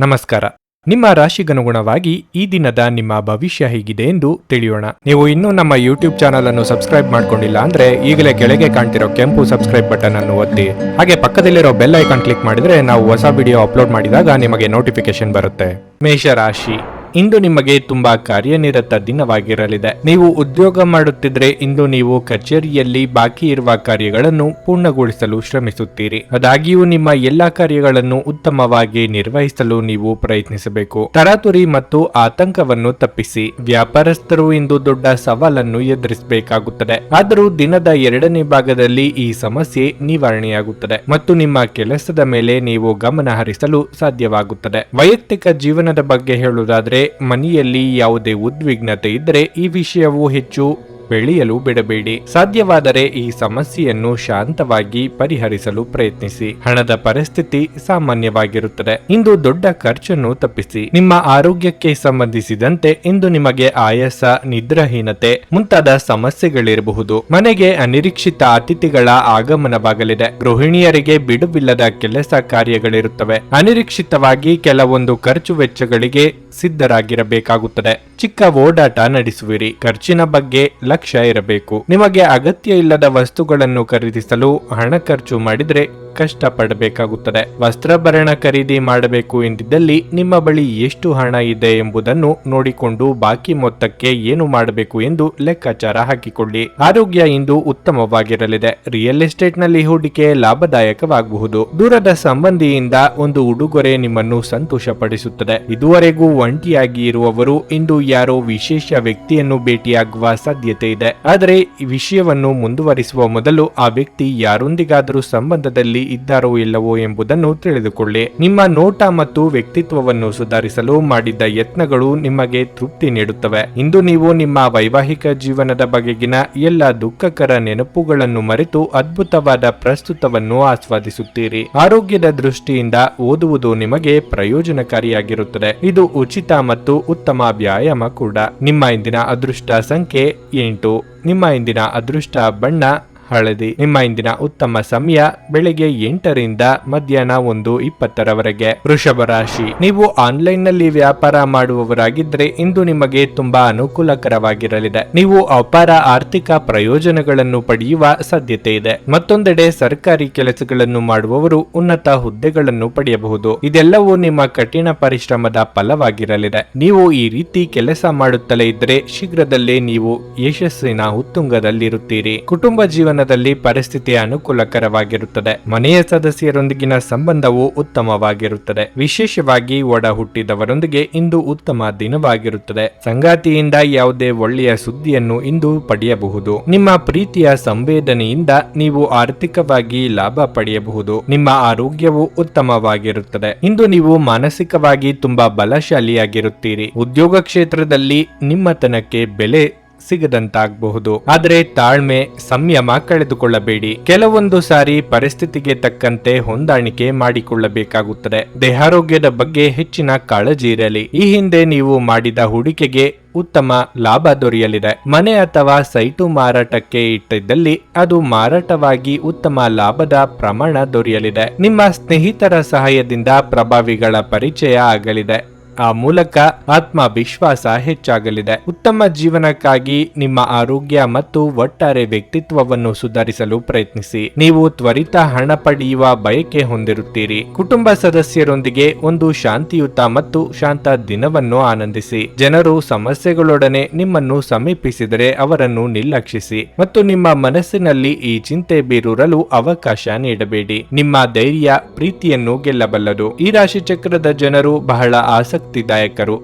ನಮಸ್ಕಾರ. ನಿಮ್ಮ ರಾಶಿಗನುಗುಣವಾಗಿ ಈ ದಿನದ ನಿಮ್ಮ ಭವಿಷ್ಯ ಹೇಗಿದೆ ಎಂದು ತಿಳಿಯೋಣ. ನೀವು ಇನ್ನೂ ನಮ್ಮ ಯೂಟ್ಯೂಬ್ ಚಾನಲ್ ಅನ್ನು ಸಬ್ಸ್ಕ್ರೈಬ್ ಮಾಡ್ಕೊಂಡಿಲ್ಲ ಅಂದ್ರೆ ಈಗಲೇ ಕೆಳಗೆ ಕಾಣ್ತಿರೋ ಕೆಂಪು ಸಬ್ಸ್ಕ್ರೈಬ್ ಬಟನ್ ಅನ್ನು ಒತ್ತಿ. ಹಾಗೆ ಪಕ್ಕದಲ್ಲಿರೋ ಬೆಲ್ ಐಕಾನ್ ಕ್ಲಿಕ್ ಮಾಡಿದ್ರೆ ನಾವು ಹೊಸ ವಿಡಿಯೋ ಅಪ್ಲೋಡ್ ಮಾಡಿದಾಗ ನಿಮಗೆ ನೋಟಿಫಿಕೇಶನ್ ಬರುತ್ತೆ. ಮೇಷರಾಶಿ, ಇಂದು ನಿಮಗೆ ತುಂಬಾ ಕಾರ್ಯನಿರತ ದಿನವಾಗಿರಲಿದೆ. ನೀವು ಉದ್ಯೋಗ ಮಾಡುತ್ತಿದ್ರೆ ಇಂದು ನೀವು ಕಚೇರಿಯಲ್ಲಿ ಬಾಕಿ ಇರುವ ಕಾರ್ಯಗಳನ್ನು ಪೂರ್ಣಗೊಳಿಸಲು ಶ್ರಮಿಸುತ್ತೀರಿ. ಆದಾಗ್ಯೂ ನಿಮ್ಮ ಎಲ್ಲಾ ಕಾರ್ಯಗಳನ್ನು ಉತ್ತಮವಾಗಿ ನಿರ್ವಹಿಸಲು ನೀವು ಪ್ರಯತ್ನಿಸಬೇಕು. ತರಾತುರಿ ಮತ್ತು ಆತಂಕವನ್ನು ತಪ್ಪಿಸಿ. ವ್ಯಾಪಾರಸ್ಥರು ಇಂದು ದೊಡ್ಡ ಸವಾಲನ್ನು ಎದುರಿಸಬೇಕಾಗುತ್ತದೆ. ಆದರೂ ದಿನದ ಎರಡನೇ ಭಾಗದಲ್ಲಿ ಈ ಸಮಸ್ಯೆ ನಿವಾರಣೆಯಾಗುತ್ತದೆ ಮತ್ತು ನಿಮ್ಮ ಕೆಲಸದ ಮೇಲೆ ನೀವು ಗಮನ ಹರಿಸಲು ಸಾಧ್ಯವಾಗುತ್ತದೆ. ವೈಯಕ್ತಿಕ ಜೀವನದ ಬಗ್ಗೆ ಹೇಳುವುದಾದ್ರೆ ಮನೆಯಲ್ಲಿ ಯಾವುದೇ ಉದ್ವಿಗ್ನತೆ ಇದ್ದರೆ ಈ ವಿಷಯವು ಹೆಚ್ಚು ಬೆಳೆಯಲು ಬಿಡಬೇಡಿ. ಸಾಧ್ಯವಾದರೆ ಈ ಸಮಸ್ಯೆಯನ್ನು ಶಾಂತವಾಗಿ ಪರಿಹರಿಸಲು ಪ್ರಯತ್ನಿಸಿ. ಹಣದ ಪರಿಸ್ಥಿತಿ ಸಾಮಾನ್ಯವಾಗಿರುತ್ತದೆ. ಇಂದು ದೊಡ್ಡ ಖರ್ಚನ್ನು ತಪ್ಪಿಸಿ. ನಿಮ್ಮ ಆರೋಗ್ಯಕ್ಕೆ ಸಂಬಂಧಿಸಿದಂತೆ ಇಂದು ನಿಮಗೆ ಆಯಾಸ, ನಿದ್ರಾಹೀನತೆ ಮುಂತಾದ ಸಮಸ್ಯೆಗಳಿರಬಹುದು. ಮನೆಗೆ ಅನಿರೀಕ್ಷಿತ ಅತಿಥಿಗಳ ಆಗಮನವಾಗಲಿದೆ. ಗೃಹಿಣಿಯರಿಗೆ ಬಿಡುವಿಲ್ಲದ ಕೆಲಸ ಕಾರ್ಯಗಳಿರುತ್ತವೆ. ಅನಿರೀಕ್ಷಿತವಾಗಿ ಕೆಲವೊಂದು ಖರ್ಚು ವೆಚ್ಚಗಳಿಗೆ ಸಿದ್ಧರಾಗಿರಬೇಕಾಗುತ್ತದೆ. ಚಿಕ್ಕ ಓಡಾಟ ನಡೆಸುವಿರಿ. ಖರ್ಚಿನ ಬಗ್ಗೆ ಲಕ್ಷ್ಯ ಇರಬೇಕು. ನಿಮಗೆ ಅಗತ್ಯ ಇಲ್ಲದ ವಸ್ತುಗಳನ್ನು ಖರೀದಿಸಲು ಹಣ ಖರ್ಚು ಮಾಡಿದ್ರೆ ಕಷ್ಟಪಡಬೇಕಾಗುತ್ತದೆ. ವಸ್ತ್ರಾಭರಣ ಖರೀದಿ ಮಾಡಬೇಕು ಎಂದಿದ್ದಲ್ಲಿ ನಿಮ್ಮ ಬಳಿ ಎಷ್ಟು ಹಣ ಇದೆ ಎಂಬುದನ್ನು ನೋಡಿಕೊಂಡು ಬಾಕಿ ಮೊತ್ತಕ್ಕೆ ಏನು ಮಾಡಬೇಕು ಎಂದು ಲೆಕ್ಕಾಚಾರ ಹಾಕಿಕೊಳ್ಳಿ. ಆರೋಗ್ಯ ಇಂದು ಉತ್ತಮವಾಗಿರಲಿದೆ. ರಿಯಲ್ ಎಸ್ಟೇಟ್ ನಲ್ಲಿ ಹೂಡಿಕೆ ಲಾಭದಾಯಕವಾಗಬಹುದು. ದೂರದ ಸಂಬಂಧಿಯಿಂದ ಒಂದು ಉಡುಗೊರೆ ನಿಮ್ಮನ್ನು ಸಂತೋಷಪಡಿಸುತ್ತದೆ. ಇದುವರೆಗೂ ಒಂಟಿಯಾಗಿ ಇರುವವರು ಇಂದು ಯಾರೋ ವಿಶೇಷ ವ್ಯಕ್ತಿಯನ್ನು ಭೇಟಿಯಾಗುವ ಸಾಧ್ಯತೆ ಇದೆ. ಆದರೆ ಈ ವಿಷಯವನ್ನು ಮುಂದುವರಿಸುವ ಮೊದಲು ಆ ವ್ಯಕ್ತಿ ಯಾರೊಂದಿಗಾದರೂ ಸಂಬಂಧದಲ್ಲಿ ಇದ್ದಾರೋ ಇಲ್ಲವೋ ಎಂಬುದನ್ನು ತಿಳಿದುಕೊಳ್ಳಿ. ನಿಮ್ಮ ನೋಟ ಮತ್ತು ವ್ಯಕ್ತಿತ್ವವನ್ನು ಸುಧಾರಿಸಲು ಮಾಡಿದ್ದ ಯತ್ನಗಳು ನಿಮಗೆ ತೃಪ್ತಿ ನೀಡುತ್ತವೆ. ಇಂದು ನೀವು ನಿಮ್ಮ ವೈವಾಹಿಕ ಜೀವನದ ಬಗೆಗಿನ ಎಲ್ಲ ದುಃಖಕರ ನೆನಪುಗಳನ್ನು ಮರೆತು ಅದ್ಭುತವಾದ ಪ್ರಸ್ತುತವನ್ನು ಆಸ್ವಾದಿಸುತ್ತೀರಿ. ಆರೋಗ್ಯದ ದೃಷ್ಟಿಯಿಂದ ಓದುವುದು ನಿಮಗೆ ಪ್ರಯೋಜನಕಾರಿಯಾಗಿರುತ್ತದೆ. ಇದು ಉಚಿತ ಮತ್ತು ಉತ್ತಮ ವ್ಯಾಯಾಮ ಕೂಡ. ನಿಮ್ಮ ಇಂದಿನ ಅದೃಷ್ಟ ಸಂಖ್ಯೆ 8. ನಿಮ್ಮ ಇಂದಿನ ಅದೃಷ್ಟ ಬಣ್ಣ ಹಳದಿ. ನಿಮ್ಮ ಇಂದಿನ ಉತ್ತಮ ಸಮಯ ಬೆಳಗ್ಗೆ 8 ರಿಂದ ಮಧ್ಯಾಹ್ನ 1:20 ವೃಷಭ ರಾಶಿ, ನೀವು ಆನ್ಲೈನ್ ನಲ್ಲಿ ವ್ಯಾಪಾರ ಮಾಡುವವರಾಗಿದ್ರೆ ಇಂದು ನಿಮಗೆ ತುಂಬಾ ಅನುಕೂಲಕರವಾಗಿರಲಿದೆ. ನೀವು ಅಪಾರ ಆರ್ಥಿಕ ಪ್ರಯೋಜನಗಳನ್ನು ಪಡೆಯುವ ಸಾಧ್ಯತೆ ಇದೆ. ಮತ್ತೊಂದೆಡೆ ಸರ್ಕಾರಿ ಕೆಲಸಗಳನ್ನು ಮಾಡುವವರು ಉನ್ನತ ಹುದ್ದೆಗಳನ್ನು ಪಡೆಯಬಹುದು. ಇದೆಲ್ಲವೂ ನಿಮ್ಮ ಕಠಿಣ ಪರಿಶ್ರಮದ ಫಲವಾಗಿರಲಿದೆ. ನೀವು ಈ ರೀತಿ ಕೆಲಸ ಮಾಡುತ್ತಲೇ ಇದ್ದರೆ ಶೀಘ್ರದಲ್ಲೇ ನೀವು ಯಶಸ್ಸಿನ ಉತ್ತುಂಗದಲ್ಲಿರುತ್ತೀರಿ. ಕುಟುಂಬ ಜೀವನ ಪರಿಸ್ಥಿತಿ ಅನುಕೂಲಕರವಾಗಿರುತ್ತದೆ. ಮನೆಯ ಸದಸ್ಯರೊಂದಿಗಿನ ಸಂಬಂಧವು ಉತ್ತಮವಾಗಿರುತ್ತದೆ. ವಿಶೇಷವಾಗಿ ಒಡ ಹುಟ್ಟಿದವರೊಂದಿಗೆ ಇಂದು ಉತ್ತಮ ದಿನವಾಗಿರುತ್ತದೆ. ಸಂಗಾತಿಯಿಂದ ಯಾವುದೇ ಒಳ್ಳೆಯ ಸುದ್ದಿಯನ್ನು ಇಂದು ಪಡೆಯಬಹುದು. ನಿಮ್ಮ ಪ್ರೀತಿಯ ಸಂವೇದನೆಯಿಂದ ನೀವು ಆರ್ಥಿಕವಾಗಿ ಲಾಭ ಪಡೆಯಬಹುದು. ನಿಮ್ಮ ಆರೋಗ್ಯವು ಉತ್ತಮವಾಗಿರುತ್ತದೆ. ಇಂದು ನೀವು ಮಾನಸಿಕವಾಗಿ ತುಂಬಾ ಬಲಶಾಲಿಯಾಗಿರುತ್ತೀರಿ. ಉದ್ಯೋಗ ಕ್ಷೇತ್ರದಲ್ಲಿ ನಿಮ್ಮತನಕ್ಕೆ ಬೆಲೆ ಸಿಗದಂತಾಗಬಹುದು. ಆದರೆ ತಾಳ್ಮೆ, ಸಂಯಮ ಕಳೆದುಕೊಳ್ಳಬೇಡಿ. ಕೆಲವೊಂದು ಸಾರಿ ಪರಿಸ್ಥಿತಿಗೆ ತಕ್ಕಂತೆ ಹೊಂದಾಣಿಕೆ ಮಾಡಿಕೊಳ್ಳಬೇಕಾಗುತ್ತದೆ. ದೇಹಾರೋಗ್ಯದ ಬಗ್ಗೆ ಹೆಚ್ಚಿನ ಕಾಳಜಿ ಇರಲಿ. ಈ ಹಿಂದೆ ನೀವು ಮಾಡಿದ ಹೂಡಿಕೆಗೆ ಉತ್ತಮ ಲಾಭ ದೊರೆಯಲಿದೆ. ಮನೆ ಅಥವಾ ಸೈಟು ಮಾರಾಟಕ್ಕೆ ಇಟ್ಟಿದ್ದಲ್ಲಿ ಅದು ಮಾರಾಟವಾಗಿ ಉತ್ತಮ ಲಾಭದ ಪ್ರಮಾಣ ದೊರೆಯಲಿದೆ. ನಿಮ್ಮ ಸ್ನೇಹಿತರ ಸಹಾಯದಿಂದ ಪ್ರಭಾವಿಗಳ ಪರಿಚಯ ಆಗಲಿದೆ. ಆ ಮೂಲಕ ಆತ್ಮವಿಶ್ವಾಸ ಹೆಚ್ಚಾಗಲಿದೆ. ಉತ್ತಮ ಜೀವನಕ್ಕಾಗಿ ನಿಮ್ಮ ಆರೋಗ್ಯ ಮತ್ತು ಒಟ್ಟಾರೆ ವ್ಯಕ್ತಿತ್ವವನ್ನು ಸುಧಾರಿಸಲು ಪ್ರಯತ್ನಿಸಿ. ನೀವು ತ್ವರಿತ ಹಣ ಪಡೆಯುವ ಬಯಕೆ ಹೊಂದಿರುತ್ತೀರಿ. ಕುಟುಂಬ ಸದಸ್ಯರೊಂದಿಗೆ ಒಂದು ಶಾಂತಿಯುತ ಮತ್ತು ಶಾಂತ ದಿನವನ್ನು ಆನಂದಿಸಿ. ಜನರು ಸಮಸ್ಯೆಗಳೊಡನೆ ನಿಮ್ಮನ್ನು ಸಮೀಪಿಸಿದರೆ ಅವರನ್ನು ನಿರ್ಲಕ್ಷಿಸಿ ಮತ್ತು ನಿಮ್ಮ ಮನಸ್ಸಿನಲ್ಲಿ ಈ ಚಿಂತೆ ಬೀರಲು ಅವಕಾಶ ನೀಡಬೇಡಿ. ನಿಮ್ಮ ಧೈರ್ಯ ಪ್ರೀತಿಯನ್ನು ಗೆಲ್ಲಬಲ್ಲದು. ಈ ರಾಶಿ ಚಕ್ರದ ಜನರು ಬಹಳ ಆಸಕ್ತಿದಾಯಕರು.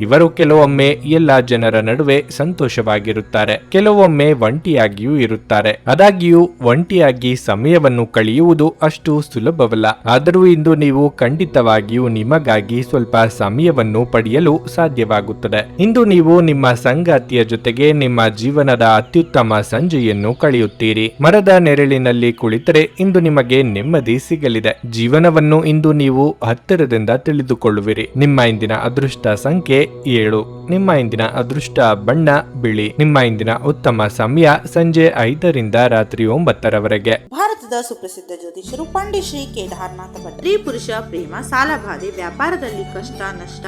ಇವರು ಕೆಲವೊಮ್ಮೆ ಎಲ್ಲ ಜನರ ನಡುವೆ ಸಂತೋಷವಾಗಿರುತ್ತಾರೆ, ಕೆಲವೊಮ್ಮೆ ಒಂಟಿಯಾಗಿಯೂ ಇರುತ್ತಾರೆ. ಆದಾಗ್ಯೂ ಒಂಟಿಯಾಗಿ ಸಮಯವನ್ನು ಕಳೆಯುವುದು ಅಷ್ಟು ಸುಲಭವಲ್ಲ. ಆದರೂ ಇಂದು ನೀವು ಖಂಡಿತವಾಗಿಯೂ ನಿಮಗಾಗಿ ಸ್ವಲ್ಪ ಸಮಯವನ್ನು ಪಡೆಯಲು ಸಾಧ್ಯವಾಗುತ್ತದೆ. ಇಂದು ನೀವು ನಿಮ್ಮ ಸಂಗಾತಿಯ ಜೊತೆಗೆ ನಿಮ್ಮ ಜೀವನದ ಅತ್ಯುತ್ತಮ ಸಂಜೆಯನ್ನು ಕಳೆಯುತ್ತೀರಿ. ಮರದ ನೆರಳಿನಲ್ಲಿ ಕುಳಿತರೆ ಇಂದು ನಿಮಗೆ ನೆಮ್ಮದಿ ಸಿಗಲಿದೆ. ಜೀವನವನ್ನು ಇಂದು ನೀವು ಹತ್ತಿರದಿಂದ ತಿಳಿದುಕೊಳ್ಳುವಿರಿ. ನಿಮ್ಮ ಇಂದಿನ ಅದೃಷ್ಟ ಸಂಖ್ಯೆ 7. ನಿಮ್ಮ ಇಂದಿನ ಅದೃಷ್ಟ ಬಣ್ಣ ಬಿಳಿ. ನಿಮ್ಮ ಇಂದಿನ ಉತ್ತಮ ಸಮಯ ಸಂಜೆ 5 ರಿಂದ ರಾತ್ರಿ 9 ರವರೆಗೆ. ಭಾರತ ಮಹಾರಾಷ್ಟ್ರದ ಸುಪ್ರಸಿದ್ಧ ಜ್ಯೋತಿಷರು ಪಂಡಿತ್ ಶ್ರೀ ಕೇದಾರನಾಥ ಭಟ್. ಸ್ತ್ರೀ ಪುರುಷ ಪ್ರೇಮ, ಸಾಲಬಾಧೆ, ವ್ಯಾಪಾರದಲ್ಲಿ ಕಷ್ಟ ನಷ್ಟ,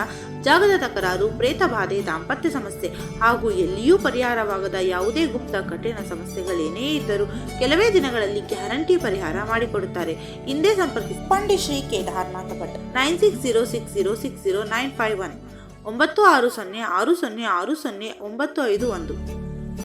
ಜಾಗದ ತಕರಾರು, ಪ್ರೇತ ಬಾಧೆ, ದಾಂಪತ್ಯ ಸಮಸ್ಯೆ ಹಾಗೂ ಎಲ್ಲಿಯೂ ಪರಿಹಾರವಾಗದ ಯಾವುದೇ ಗುಪ್ತ ಕಠಿಣ ಸಮಸ್ಯೆಗಳೇನೇ ಇದ್ದರೂ ಕೆಲವೇ ದಿನಗಳಲ್ಲಿ ಗ್ಯಾರಂಟಿ ಪರಿಹಾರ ಮಾಡಿಕೊಡುತ್ತಾರೆ. ಹಿಂದೆ ಸಂಪರ್ಕಿಸಿ ಪಂಡಿತ್ ಶ್ರೀ ಕೇದಾರನಾಥ ಭಟ್ 9606060951 9606060951.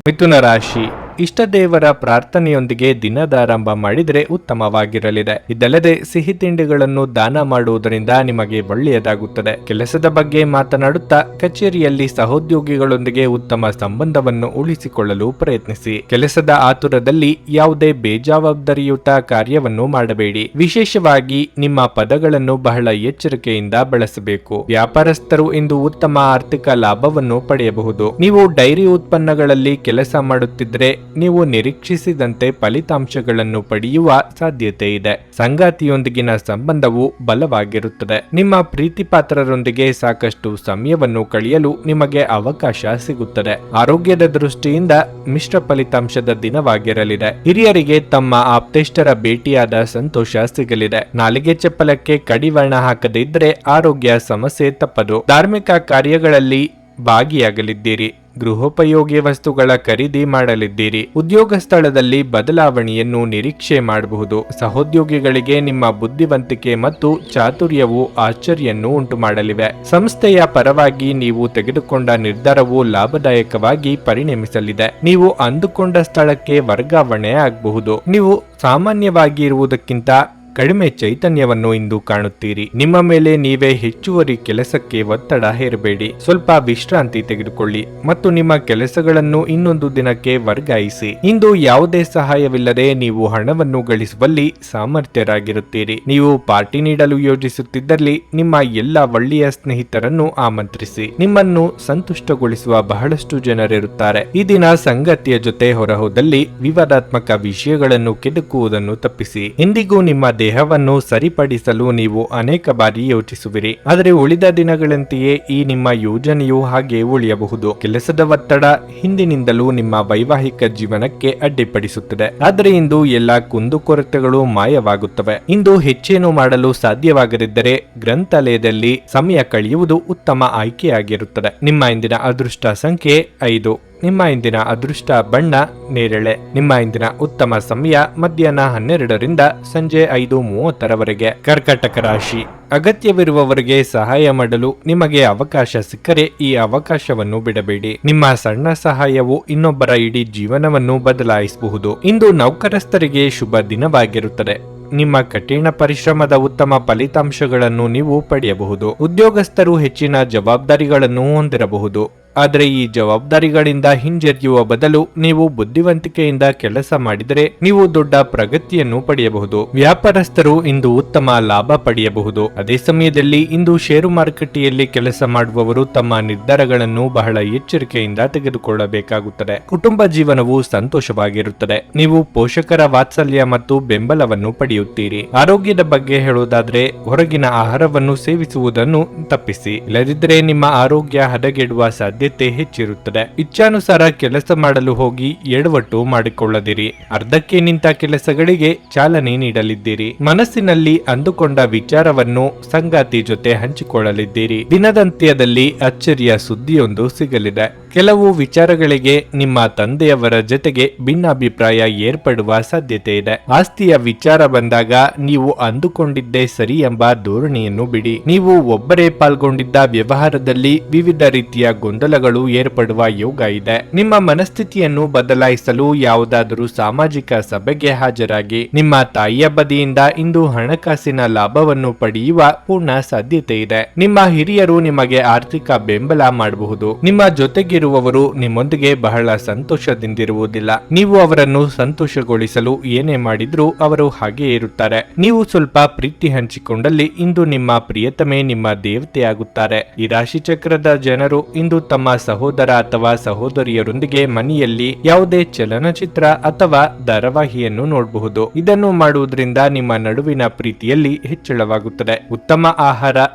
ಮಿಥುನ ರಾಶಿ. ಇಷ್ಟ ದೇವರ ಪ್ರಾರ್ಥನೆಯೊಂದಿಗೆ ದಿನದಾರಂಭ ಮಾಡಿದರೆ ಉತ್ತಮವಾಗಿರಲಿದೆ. ಇದಲ್ಲದೆ ಸಿಹಿ ತಿಂಡಿಗಳನ್ನು ದಾನ ಮಾಡುವುದರಿಂದ ನಿಮಗೆ ಒಳ್ಳೆಯದಾಗುತ್ತದೆ. ಕೆಲಸದ ಬಗ್ಗೆ ಮಾತನಾಡುತ್ತಾ ಕಚೇರಿಯಲ್ಲಿ ಸಹೋದ್ಯೋಗಿಗಳೊಂದಿಗೆ ಉತ್ತಮ ಸಂಬಂಧವನ್ನು ಉಳಿಸಿಕೊಳ್ಳಲು ಪ್ರಯತ್ನಿಸಿ. ಕೆಲಸದ ಆತುರದಲ್ಲಿ ಯಾವುದೇ ಬೇಜವಾಬ್ದಾರಿಯುತ ಕಾರ್ಯವನ್ನು ಮಾಡಬೇಡಿ. ವಿಶೇಷವಾಗಿ ನಿಮ್ಮ ಪದಗಳನ್ನು ಬಹಳ ಎಚ್ಚರಿಕೆಯಿಂದ ಬಳಸಬೇಕು. ವ್ಯಾಪಾರಸ್ಥರು ಇಂದು ಉತ್ತಮ ಆರ್ಥಿಕ ಲಾಭವನ್ನು ಪಡೆಯಬಹುದು. ನೀವು ಡೈರಿ ಉತ್ಪನ್ನಗಳಲ್ಲಿ ಕೆಲಸ ಮಾಡುತ್ತಿದ್ದರೆ ನೀವು ನಿರೀಕ್ಷಿಸಿದಂತೆ ಫಲಿತಾಂಶಗಳನ್ನು ಪಡೆಯುವ ಸಾಧ್ಯತೆ ಇದೆ. ಸಂಗಾತಿಯೊಂದಿಗಿನ ಸಂಬಂಧವು ಬಲವಾಗಿರುತ್ತದೆ. ನಿಮ್ಮ ಪ್ರೀತಿಪಾತ್ರರೊಂದಿಗೆ ಸಾಕಷ್ಟು ಸಮಯವನ್ನು ಕಳೆಯಲು ನಿಮಗೆ ಅವಕಾಶ ಸಿಗುತ್ತದೆ. ಆರೋಗ್ಯದ ದೃಷ್ಟಿಯಿಂದ ಮಿಶ್ರ ಫಲಿತಾಂಶದ ದಿನವಾಗಿರಲಿದೆ. ಹಿರಿಯರಿಗೆ ತಮ್ಮ ಆಪ್ತೇಷ್ಟರ ಭೇಟಿಯಾದ ಸಂತೋಷ ಸಿಗಲಿದೆ. ನಾಲಿಗೆ ಚಪ್ಪಲಕ್ಕೆ ಕಡಿವಾಣ ಹಾಕದೇ ಇದ್ದರೆ ಆರೋಗ್ಯ ಸಮಸ್ಯೆ ತಪ್ಪದು. ಧಾರ್ಮಿಕ ಕಾರ್ಯಗಳಲ್ಲಿ ಭಾಗಿಯಾಗಲಿದ್ದೀರಿ. ಗೃಹೋಪಯೋಗಿ ವಸ್ತುಗಳ ಖರೀದಿ ಮಾಡಲಿದ್ದೀರಿ. ಉದ್ಯೋಗ ಸ್ಥಳದಲ್ಲಿ ಬದಲಾವಣೆಯನ್ನು ನಿರೀಕ್ಷೆ ಮಾಡಬಹುದು. ಸಹೋದ್ಯೋಗಿಗಳಿಗೆ ನಿಮ್ಮ ಬುದ್ಧಿವಂತಿಕೆ ಮತ್ತು ಚಾತುರ್ಯವು ಆಶ್ಚರ್ಯನ್ನು ಉಂಟು ಮಾಡಲಿವೆ. ಸಂಸ್ಥೆಯ ಪರವಾಗಿ ನೀವು ತೆಗೆದುಕೊಂಡ ನಿರ್ಧಾರವು ಲಾಭದಾಯಕವಾಗಿ ಪರಿಣಮಿಸಲಿದೆ. ನೀವು ಅಂದುಕೊಂಡ ಸ್ಥಳಕ್ಕೆ ವರ್ಗಾವಣೆ ಆಗಬಹುದು. ನೀವು ಸಾಮಾನ್ಯವಾಗಿ ಇರುವುದಕ್ಕಿಂತ ಕಡಿಮೆ ಚೈತನ್ಯವನ್ನು ಇಂದು ಕಾಣುತ್ತೀರಿ. ನಿಮ್ಮ ಮೇಲೆ ನೀವೇ ಹೆಚ್ಚುವರಿ ಕೆಲಸಕ್ಕೆ ಒತ್ತಡ ಹೇರಬೇಡಿ. ಸ್ವಲ್ಪ ವಿಶ್ರಾಂತಿ ತೆಗೆದುಕೊಳ್ಳಿ ಮತ್ತು ನಿಮ್ಮ ಕೆಲಸಗಳನ್ನು ಇನ್ನೊಂದು ದಿನಕ್ಕೆ ವರ್ಗಾಯಿಸಿ. ಇಂದು ಯಾವುದೇ ಸಹಾಯವಿಲ್ಲದೆ ನೀವು ಹಣವನ್ನು ಗಳಿಸುವಲ್ಲಿ ಸಾಮರ್ಥ್ಯರಾಗಿರುತ್ತೀರಿ. ನೀವು ಪಾರ್ಟಿ ನೀಡಲು ಯೋಜಿಸುತ್ತಿದ್ದಲ್ಲಿ ನಿಮ್ಮ ಎಲ್ಲ ಒಳ್ಳೆಯ ಸ್ನೇಹಿತರನ್ನು ಆಮಂತ್ರಿಸಿ. ನಿಮ್ಮನ್ನು ಸಂತುಷ್ಟಗೊಳಿಸುವ ಬಹಳಷ್ಟು ಜನರಿರುತ್ತಾರೆ. ಈ ದಿನ ಸಂಗತಿಯ ಜೊತೆ ಹೊರಹೋದಲ್ಲಿ ವಿವಾದಾತ್ಮಕ ವಿಷಯಗಳನ್ನು ಕೆದಕುವುದನ್ನು ತಪ್ಪಿಸಿ. ಎಂದಿಗೂ ನಿಮ್ಮ ದೇಹವನ್ನು ಸರಿಪಡಿಸಲು ನೀವು ಅನೇಕ ಬಾರಿ ಯೋಚಿಸುವಿರಿ. ಆದರೆ ಉಳಿದ ದಿನಗಳಂತೆಯೇ ಈ ನಿಮ್ಮ ಯೋಜನೆಯು ಹಾಗೆ ಉಳಿಯಬಹುದು. ಕೆಲಸದ ಒತ್ತಡ ಹಿಂದಿನಿಂದಲೂ ನಿಮ್ಮ ವೈವಾಹಿಕ ಜೀವನಕ್ಕೆ ಅಡ್ಡಿಪಡಿಸುತ್ತದೆ. ಆದರೆ ಇಂದು ಎಲ್ಲಾ ಕುಂದುಕೊರತೆಗಳು ಮಾಯವಾಗುತ್ತವೆ. ಇಂದು ಹೆಚ್ಚೇನು ಮಾಡಲು ಸಾಧ್ಯವಾಗದಿದ್ದರೆ ಗ್ರಂಥಾಲಯದಲ್ಲಿ ಸಮಯ ಕಳೆಯುವುದು ಉತ್ತಮ ಆಯ್ಕೆಯಾಗಿರುತ್ತದೆ. ನಿಮ್ಮ ಇಂದಿನ ಅದೃಷ್ಟ ಸಂಖ್ಯೆ 5. ನಿಮ್ಮ ಇಂದಿನ ಅದೃಷ್ಟ ಬಣ್ಣ ನೇರಳೆ. ನಿಮ್ಮ ಇಂದಿನ ಉತ್ತಮ ಸಮಯ ಮಧ್ಯಾಹ್ನ 12ರಿಂದ ಸಂಜೆ 5:30ರವರೆಗೆ. ಕರ್ಕಾಟಕ ರಾಶಿ. ಅಗತ್ಯವಿರುವವರಿಗೆ ಸಹಾಯ ಮಾಡಲು ನಿಮಗೆ ಅವಕಾಶ ಸಿಕ್ಕರೆ ಈ ಅವಕಾಶವನ್ನು ಬಿಡಬೇಡಿ. ನಿಮ್ಮ ಸಣ್ಣ ಸಹಾಯವು ಇನ್ನೊಬ್ಬರ ಇಡೀ ಜೀವನವನ್ನು ಬದಲಾಯಿಸಬಹುದು. ಇಂದು ನೌಕರಸ್ಥರಿಗೆ ಶುಭ ದಿನವಾಗಿರುತ್ತದೆ. ನಿಮ್ಮ ಕಠಿಣ ಪರಿಶ್ರಮದ ಉತ್ತಮ ಫಲಿತಾಂಶಗಳನ್ನು ನೀವು ಪಡೆಯಬಹುದು. ಉದ್ಯೋಗಸ್ಥರು ಹೆಚ್ಚಿನ ಜವಾಬ್ದಾರಿಗಳನ್ನು ಹೊಂದಿರಬಹುದು. ಆದರೆ ಈ ಜವಾಬ್ದಾರಿಗಳಿಂದ ಹಿಂಜರಿಯುವ ಬದಲು ನೀವು ಬುದ್ಧಿವಂತಿಕೆಯಿಂದ ಕೆಲಸ ಮಾಡಿದರೆ ನೀವು ದೊಡ್ಡ ಪ್ರಗತಿಯನ್ನು ಪಡೆಯಬಹುದು. ವ್ಯಾಪಾರಸ್ಥರು ಇಂದು ಉತ್ತಮ ಲಾಭ ಪಡೆಯಬಹುದು. ಅದೇ ಸಮಯದಲ್ಲಿ ಇಂದು ಷೇರು ಮಾರುಕಟ್ಟೆಯಲ್ಲಿ ಕೆಲಸ ಮಾಡುವವರು ತಮ್ಮ ನಿರ್ಧಾರಗಳನ್ನು ಬಹಳ ಎಚ್ಚರಿಕೆಯಿಂದ ತೆಗೆದುಕೊಳ್ಳಬೇಕಾಗುತ್ತದೆ. ಕುಟುಂಬ ಜೀವನವು ಸಂತೋಷವಾಗಿರುತ್ತದೆ. ನೀವು ಪೋಷಕರ ವಾತ್ಸಲ್ಯ ಮತ್ತು ಬೆಂಬಲವನ್ನು ಪಡೆಯುತ್ತೀರಿ. ಆರೋಗ್ಯದ ಬಗ್ಗೆ ಹೇಳುವುದಾದ್ರೆ ಹೊರಗಿನ ಆಹಾರವನ್ನು ಸೇವಿಸುವುದನ್ನು ತಪ್ಪಿಸಿ. ಇಲ್ಲದಿದ್ದರೆ ನಿಮ್ಮ ಆರೋಗ್ಯ ಹದಗೆಡುವ ಸಾಧ್ಯತೆ ಹೆಚ್ಚಿರುತ್ತದೆ. ಇಚ್ಛಾನುಸಾರ ಕೆಲಸ ಮಾಡಲು ಹೋಗಿ ಎಡವಟ್ಟು ಮಾಡಿಕೊಳ್ಳದಿರಿ. ಅರ್ಧಕ್ಕೆ ನಿಂತ ಕೆಲಸಗಳಿಗೆ ಚಾಲನೆ ನೀಡಲಿದ್ದೀರಿ. ಮನಸ್ಸಿನಲ್ಲಿ ಅಂದುಕೊಂಡ ವಿಚಾರವನ್ನು ಸಂಗಾತಿ ಜೊತೆ ಹಂಚಿಕೊಳ್ಳಲಿದ್ದೀರಿ. ದಿನದಂತ್ಯದಲ್ಲಿ ಅಚ್ಚರಿಯ ಸುದ್ದಿಯೊಂದು ಸಿಗಲಿದೆ. ಕೆಲವು ವಿಚಾರಗಳಿಗೆ ನಿಮ್ಮ ತಂದೆಯವರ ಜೊತೆಗೆ ಭಿನ್ನಾಭಿಪ್ರಾಯ ಏರ್ಪಡುವ ಸಾಧ್ಯತೆ ಇದೆ. ಆಸ್ತಿಯ ವಿಚಾರ ಬಂದಾಗ ನೀವು ಅಂದುಕೊಂಡಿದ್ದೇ ಸರಿ ಎಂಬ ಧೋರಣೆಯನ್ನು ಬಿಡಿ. ನೀವು ಒಬ್ಬರೇ ಪಾಲ್ಗೊಂಡಿದ್ದ ವ್ಯವಹಾರದಲ್ಲಿ ವಿವಿಧ ರೀತಿಯ ಗೊಂದಲಗಳು ಏರ್ಪಡುವ ಯೋಗ ಇದೆ. ನಿಮ್ಮ ಮನಸ್ಥಿತಿಯನ್ನು ಬದಲಾಯಿಸಲು ಯಾವುದಾದರೂ ಸಾಮಾಜಿಕ ಸಭೆಗೆ ಹಾಜರಾಗಿ. ನಿಮ್ಮ ತಾಯಿಯ ಬದಿಯಿಂದ ಇಂದು ಹಣಕಾಸಿನ ಲಾಭವನ್ನು ಪಡೆಯುವ ಪೂರ್ಣ ಸಾಧ್ಯತೆ ಇದೆ. ನಿಮ್ಮ ಹಿರಿಯರು ನಿಮಗೆ ಆರ್ಥಿಕ ಬೆಂಬಲ ಮಾಡಬಹುದು. ನಿಮ್ಮ ಜೊತೆಗಿರುವವರು ನಿಮ್ಮೊಂದಿಗೆ ಬಹಳ ಸಂತೋಷದಿಂದಿರುವುದಿಲ್ಲ. ನೀವು ಅವರನ್ನು ಸಂತೋಷಗೊಳಿಸಲು ಏನೇ ಮಾಡಿದ್ರೂ ಅವರು ಹಾಗೆ ಇರುತ್ತಾರೆ. ನೀವು ಸ್ವಲ್ಪ ಪ್ರೀತಿ ಹಂಚಿಕೊಂಡಲ್ಲಿ ಇಂದು ನಿಮ್ಮ ಪ್ರಿಯತಮೆ ನಿಮ್ಮ ದೇವತೆಯಾಗುತ್ತಾರೆ. ಈ ರಾಶಿ ಚಕ್ರದ ಜನರು ಇಂದು ತಮ್ಮ ತಮ್ಮ ಸಹೋದರ ಅಥವಾ ಸಹೋದರಿಯರೊಂದಿಗೆ ಮನೆಯಲ್ಲಿ ಯಾವುದೇ ಚಲನಚಿತ್ರ ಅಥವಾ ಧಾರಾವಾಹಿಯನ್ನು ನೋಡಬಹುದು. ಇದನ್ನು ಮಾಡುವುದರಿಂದ ನಿಮ್ಮ ನಡುವಿನ ಪ್ರೀತಿಯಲ್ಲಿ ಹೆಚ್ಚಳವಾಗುತ್ತದೆ. ಉತ್ತಮ ಆಹಾರ,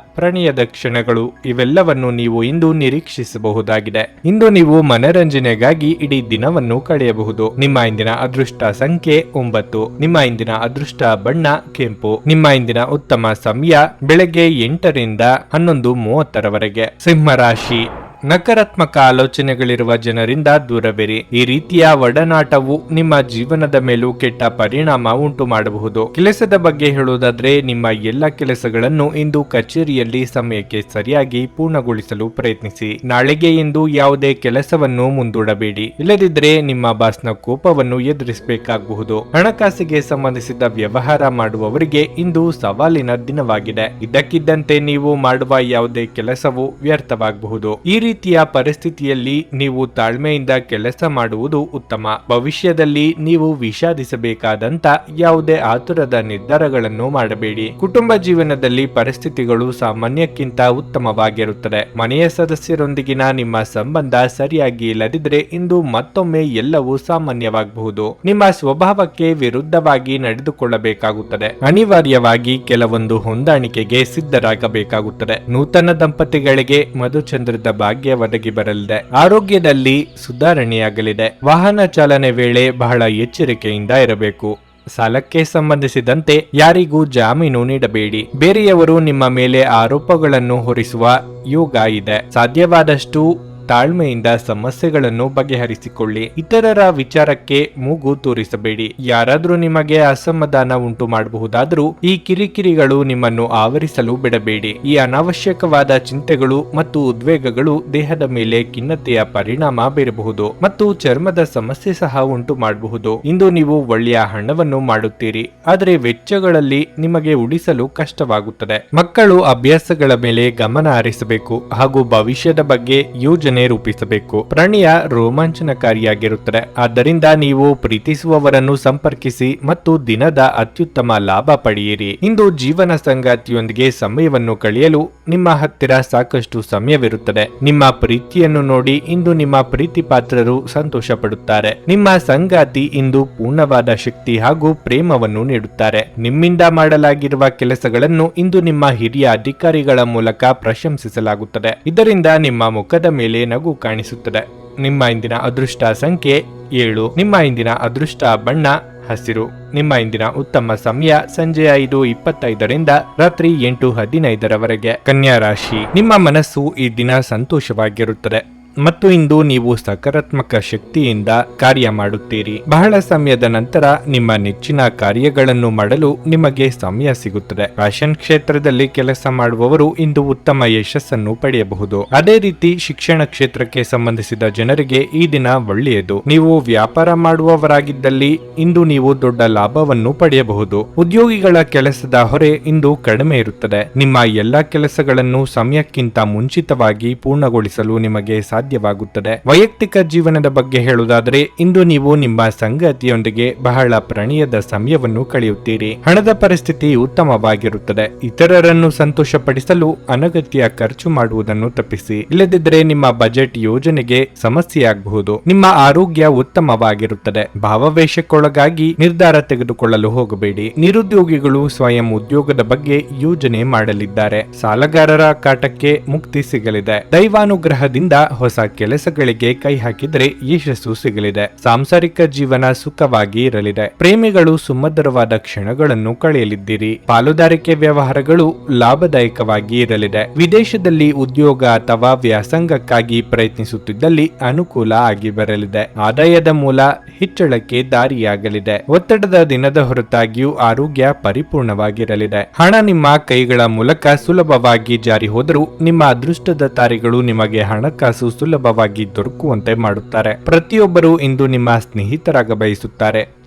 ಪ್ರಣಯದ ಕ್ಷಣಗಳು ಇವೆಲ್ಲವನ್ನು ನೀವು ಇಂದು ನಿರೀಕ್ಷಿಸಬಹುದಾಗಿದೆ. ಇಂದು ನೀವು ಮನರಂಜನೆಗಾಗಿ ಇಡೀ ದಿನವನ್ನು ಕಳೆಯಬಹುದು. ನಿಮ್ಮ ಇಂದಿನ ಅದೃಷ್ಟ ಸಂಖ್ಯೆ 9. ನಿಮ್ಮ ಇಂದಿನ ಅದೃಷ್ಟ ಬಣ್ಣ ಕೆಂಪು. ನಿಮ್ಮ ಇಂದಿನ ಉತ್ತಮ ಸಮಯ ಬೆಳಗ್ಗೆ 8 ರಿಂದ 11:30 ಸಿಂಹ ರಾಶಿ. ನಕಾರಾತ್ಮಕ ಆಲೋಚನೆಗಳಿರುವ ಜನರಿಂದ ದೂರವಿರಿ. ಈ ರೀತಿಯ ಒಡನಾಟವು ನಿಮ್ಮ ಜೀವನದ ಮೇಲೂ ಕೆಟ್ಟ ಪರಿಣಾಮ ಉಂಟು ಮಾಡಬಹುದು. ಕೆಲಸದ ಬಗ್ಗೆ ಹೇಳುವುದಾದ್ರೆ, ನಿಮ್ಮ ಎಲ್ಲ ಕೆಲಸಗಳನ್ನು ಇಂದು ಕಚೇರಿಯಲ್ಲಿ ಸಮಯಕ್ಕೆ ಸರಿಯಾಗಿ ಪೂರ್ಣಗೊಳಿಸಲು ಪ್ರಯತ್ನಿಸಿ. ನಾಳೆಗೆ ಎಂದು ಯಾವುದೇ ಕೆಲಸವನ್ನು ಮುಂದೂಡಬೇಡಿ, ಇಲ್ಲದಿದ್ದರೆ ನಿಮ್ಮ ಬಾಸ್ನ ಕೋಪವನ್ನು ಎದುರಿಸಬೇಕಾಗಬಹುದು. ಹಣಕಾಸಿಗೆ ಸಂಬಂಧಿಸಿದ ವ್ಯವಹಾರ ಮಾಡುವವರಿಗೆ ಇಂದು ಸವಾಲಿನ ದಿನವಾಗಿದೆ. ಇದ್ದಕ್ಕಿದ್ದಂತೆ ನೀವು ಮಾಡುವ ಯಾವುದೇ ಕೆಲಸವು ವ್ಯರ್ಥವಾಗಬಹುದು. ಈ ರೀತಿಯ ಪರಿಸ್ಥಿತಿಯಲ್ಲಿ ನೀವು ತಾಳ್ಮೆಯಿಂದ ಕೆಲಸ ಮಾಡುವುದು ಉತ್ತಮ. ಭವಿಷ್ಯದಲ್ಲಿ ನೀವು ವಿಷಾದಿಸಬೇಕಾದಂತ ಯಾವುದೇ ಆತುರದ ನಿರ್ಧಾರಗಳನ್ನು ಮಾಡಬೇಡಿ. ಕುಟುಂಬ ಜೀವನದಲ್ಲಿ ಪರಿಸ್ಥಿತಿಗಳು ಸಾಮಾನ್ಯಕ್ಕಿಂತ ಉತ್ತಮವಾಗಿರುತ್ತದೆ. ಮನೆಯ ಸದಸ್ಯರೊಂದಿಗಿನ ನಿಮ್ಮ ಸಂಬಂಧ ಸರಿಯಾಗಿ ಇಲ್ಲದಿದ್ದರೆ ಇಂದು ಮತ್ತೊಮ್ಮೆ ಎಲ್ಲವೂ ಸಾಮಾನ್ಯವಾಗಬಹುದು. ನಿಮ್ಮ ಸ್ವಭಾವಕ್ಕೆ ವಿರುದ್ಧವಾಗಿ ನಡೆದುಕೊಳ್ಳಬೇಕಾಗುತ್ತದೆ. ಅನಿವಾರ್ಯವಾಗಿ ಕೆಲವೊಂದು ಹೊಂದಾಣಿಕೆಗೆ ಸಿದ್ಧರಾಗಬೇಕಾಗುತ್ತದೆ. ನೂತನ ದಂಪತಿಗಳಿಗೆ ಮಧುಚಂದ್ರದ ಭಾಗ್ಯ ಒದಗಿ ಬರಲಿದೆ. ಆರೋಗ್ಯದಲ್ಲಿ ಸುಧಾರಣೆಯಾಗಲಿದೆ. ವಾಹನ ಚಾಲನೆ ವೇಳೆ ಬಹಳ ಎಚ್ಚರಿಕೆಯಿಂದ ಇರಬೇಕು. ಸಾಲಕ್ಕೆ ಸಂಬಂಧಿಸಿದಂತೆ ಯಾರಿಗೂ ಜಾಮೀನು ನೀಡಬೇಡಿ. ಬೇರೆಯವರು ನಿಮ್ಮ ಮೇಲೆ ಆರೋಪಗಳನ್ನು ಹೊರಿಸುವ ಯೋಗ ಇದೆ. ಸಾಧ್ಯವಾದಷ್ಟು ತಾಳ್ಮೆಯಿಂದ ಸಮಸ್ಯೆಗಳನ್ನು ಬಗೆಹರಿಸಿಕೊಳ್ಳಿ. ಇತರರ ವಿಚಾರಕ್ಕೆ ಮೂಗು ತೂರಿಸಬೇಡಿ. ಯಾರಾದ್ರೂ ನಿಮಗೆ ಅಸಮಾಧಾನ ಉಂಟು ಮಾಡಬಹುದಾದರೂ ಈ ಕಿರಿಕಿರಿಗಳು ನಿಮ್ಮನ್ನು ಆವರಿಸಲು ಬಿಡಬೇಡಿ. ಈ ಅನಾವಶ್ಯಕವಾದ ಚಿಂತೆಗಳು ಮತ್ತು ಉದ್ವೇಗಗಳು ದೇಹದ ಮೇಲೆ ಖಿನ್ನತೆಯ ಪರಿಣಾಮ ಬೀರಬಹುದು ಮತ್ತು ಚರ್ಮದ ಸಮಸ್ಯೆ ಸಹ ಉಂಟು ಮಾಡಬಹುದು. ಇಂದು ನೀವು ಒಳ್ಳೆಯ ಹಣವನ್ನು ಮಾಡುತ್ತೀರಿ, ಆದರೆ ವೆಚ್ಚಗಳಲ್ಲಿ ನಿಮಗೆ ಉಳಿಸಲು ಕಷ್ಟವಾಗುತ್ತದೆ. ಮಕ್ಕಳು ಅಭ್ಯಾಸಗಳ ಮೇಲೆ ಗಮನ ಹರಿಸಬೇಕು ಹಾಗೂ ಭವಿಷ್ಯದ ಬಗ್ಗೆ ಯೋಜನೆ ರೂಪಿಸಬೇಕು. ಪ್ರಣಯ ರೋಮಾಂಚನಕಾರಿಯಾಗಿರುತ್ತದೆ. ಆದ್ದರಿಂದ ನೀವು ಪ್ರೀತಿಸುವವರನ್ನು ಸಂಪರ್ಕಿಸಿ ಮತ್ತು ದಿನದ ಅತ್ಯುತ್ತಮ ಲಾಭ ಪಡೆಯಿರಿ. ಇಂದು ಜೀವನ ಸಂಗಾತಿಯೊಂದಿಗೆ ಸಮಯವನ್ನು ಕಳೆಯಲು ನಿಮ್ಮ ಹತ್ತಿರ ಸಾಕಷ್ಟು ಸಮಯವಿರುತ್ತದೆ. ನಿಮ್ಮ ಪ್ರೀತಿಯನ್ನು ನೋಡಿ ಇಂದು ನಿಮ್ಮ ಪ್ರೀತಿ ಪಾತ್ರರು ಸಂತೋಷ ಪಡುತ್ತಾರೆ. ನಿಮ್ಮ ಸಂಗಾತಿ ಇಂದು ಪೂರ್ಣವಾದ ಶಕ್ತಿ ಹಾಗೂ ಪ್ರೇಮವನ್ನು ನೀಡುತ್ತಾರೆ. ನಿಮ್ಮಿಂದ ಮಾಡಲಾಗಿರುವ ಕೆಲಸಗಳನ್ನು ಇಂದು ನಿಮ್ಮ ಹಿರಿಯ ಅಧಿಕಾರಿಗಳ ಮೂಲಕ ಪ್ರಶಂಸಿಸಲಾಗುತ್ತದೆ. ಇದರಿಂದ ನಿಮ್ಮ ಮುಖದ ಮೇಲೆ ನಗು ಕಾಣಿಸುತ್ತದೆ. ನಿಮ್ಮ ಇಂದಿನ ಅದೃಷ್ಟ ಸಂಖ್ಯೆ 7. ನಿಮ್ಮ ಇಂದಿನ ಅದೃಷ್ಟ ಬಣ್ಣ ಹಸಿರು. ನಿಮ್ಮ ಇಂದಿನ ಉತ್ತಮ ಸಮಯ ಸಂಜೆ 5:25 ರಿಂದ ರಾತ್ರಿ 8:15 ಕನ್ಯಾ ರಾಶಿ. ನಿಮ್ಮ ಮನಸ್ಸು ಈ ದಿನ ಸಂತೋಷವಾಗಿರುತ್ತದೆ ಮತ್ತು ಇಂದು ನೀವು ಸಕಾರಾತ್ಮಕ ಶಕ್ತಿಯಿಂದ ಕಾರ್ಯ ಮಾಡುತ್ತೀರಿ. ಬಹಳ ಸಮಯದ ನಂತರ ನಿಮ್ಮ ನೆಚ್ಚಿನ ಕಾರ್ಯಗಳನ್ನು ಮಾಡಲು ನಿಮಗೆ ಸಮಯ ಸಿಗುತ್ತದೆ. ಫ್ಯಾಷನ್ ಕ್ಷೇತ್ರದಲ್ಲಿ ಕೆಲಸ ಮಾಡುವವರು ಇಂದು ಉತ್ತಮ ಯಶಸ್ಸನ್ನು ಪಡೆಯಬಹುದು. ಅದೇ ರೀತಿ ಶಿಕ್ಷಣ ಕ್ಷೇತ್ರಕ್ಕೆ ಸಂಬಂಧಿಸಿದ ಜನರಿಗೆ ಈ ದಿನ ಒಳ್ಳೆಯದು. ನೀವು ವ್ಯಾಪಾರ ಮಾಡುವವರಾಗಿದ್ದಲ್ಲಿ ಇಂದು ನೀವು ದೊಡ್ಡ ಲಾಭವನ್ನು ಪಡೆಯಬಹುದು. ಉದ್ಯೋಗಿಗಳ ಕೆಲಸದ ಹೊರೆ ಇಂದು ಕಡಿಮೆ ಇರುತ್ತದೆ. ನಿಮ್ಮ ಎಲ್ಲಾ ಕೆಲಸಗಳನ್ನು ಸಮಯಕ್ಕಿಂತ ಮುಂಚಿತವಾಗಿ ಪೂರ್ಣಗೊಳಿಸಲು ನಿಮಗೆ ಸಾಧ್ಯವಾಗುತ್ತದೆ. ವೈಯಕ್ತಿಕ ಜೀವನದ ಬಗ್ಗೆ ಹೇಳುವುದಾದರೆ, ಇಂದು ನೀವು ನಿಮ್ಮ ಸಂಗಾತಿಯೊಂದಿಗೆ ಬಹಳ ಪ್ರಣಯದ ಸಮಯವನ್ನು ಕಳೆಯುತ್ತೀರಿ. ಹಣದ ಪರಿಸ್ಥಿತಿ ಉತ್ತಮವಾಗಿರುತ್ತದೆ. ಇತರರನ್ನು ಸಂತೋಷಪಡಿಸಲು ಅನಗತ್ಯ ಖರ್ಚು ಮಾಡುವುದನ್ನು ತಪ್ಪಿಸಿ, ಇಲ್ಲದಿದ್ದರೆ ನಿಮ್ಮ ಬಜೆಟ್ ಯೋಜನೆಗೆ ಸಮಸ್ಯೆಯಾಗಬಹುದು. ನಿಮ್ಮ ಆರೋಗ್ಯ ಉತ್ತಮವಾಗಿರುತ್ತದೆ. ಭಾವಾವೇಶಕ್ಕೊಳಗಾಗಿ ನಿರ್ಧಾರ ತೆಗೆದುಕೊಳ್ಳಲು ಹೋಗಬೇಡಿ. ನಿರುದ್ಯೋಗಿಗಳು ಸ್ವಯಂ ಉದ್ಯೋಗದ ಬಗ್ಗೆ ಯೋಜನೆ ಮಾಡಲಿದ್ದಾರೆ. ಸಾಲಗಾರರ ಕಾಟಕ್ಕೆ ಮುಕ್ತಿ ಸಿಗಲಿದೆ. ದೈವಾನುಗ್ರಹದಿಂದ ಹೊಸ ಕೆಲಸಗಳಿಗೆ ಕೈ ಹಾಕಿದರೆ ಯಶಸ್ಸು ಸಿಗಲಿದೆ. ಸಾಂಸಾರಿಕ ಜೀವನ ಸುಖವಾಗಿ ಇರಲಿದೆ. ಪ್ರೇಮಿಗಳು ಸುಮಧುರವಾದ ಕ್ಷಣಗಳನ್ನು ಕಳೆಯಲಿದ್ದೀರಿ. ಪಾಲುದಾರಿಕೆ ವ್ಯವಹಾರಗಳು ಲಾಭದಾಯಕವಾಗಿ ಇರಲಿದೆ. ವಿದೇಶದಲ್ಲಿ ಉದ್ಯೋಗ ಅಥವಾ ವ್ಯಾಸಂಗಕ್ಕಾಗಿ ಪ್ರಯತ್ನಿಸುತ್ತಿದ್ದಲ್ಲಿ ಅನುಕೂಲ ಆಗಿ ಬರಲಿದೆ. ಆದಾಯದ ಮೂಲ ಹೆಚ್ಚಳಕ್ಕೆ ದಾರಿಯಾಗಲಿದೆ. ಒತ್ತಡದ ದಿನದ ಹೊರತಾಗಿಯೂ ಆರೋಗ್ಯ ಪರಿಪೂರ್ಣವಾಗಿರಲಿದೆ. ಹಣ ನಿಮ್ಮ ಕೈಗಳ ಮೂಲಕ ಸುಲಭವಾಗಿ ಜಾರಿ ಹೋದರೂ ನಿಮ್ಮ ಅದೃಷ್ಟದ ತಾರೆಗಳು ನಿಮಗೆ ಹಣಕಾಸು ಸುಲಭವಾಗಿ ದೊರಕುವಂತೆ ಮಾಡುತ್ತಾರೆ. ಪ್ರತಿಯೊಬ್ಬರು ಇಂದು ನಿಮ್ಮ ಸ್ನೇಹಿತರಾಗ ಬಯಸುತ್ತಾರೆ.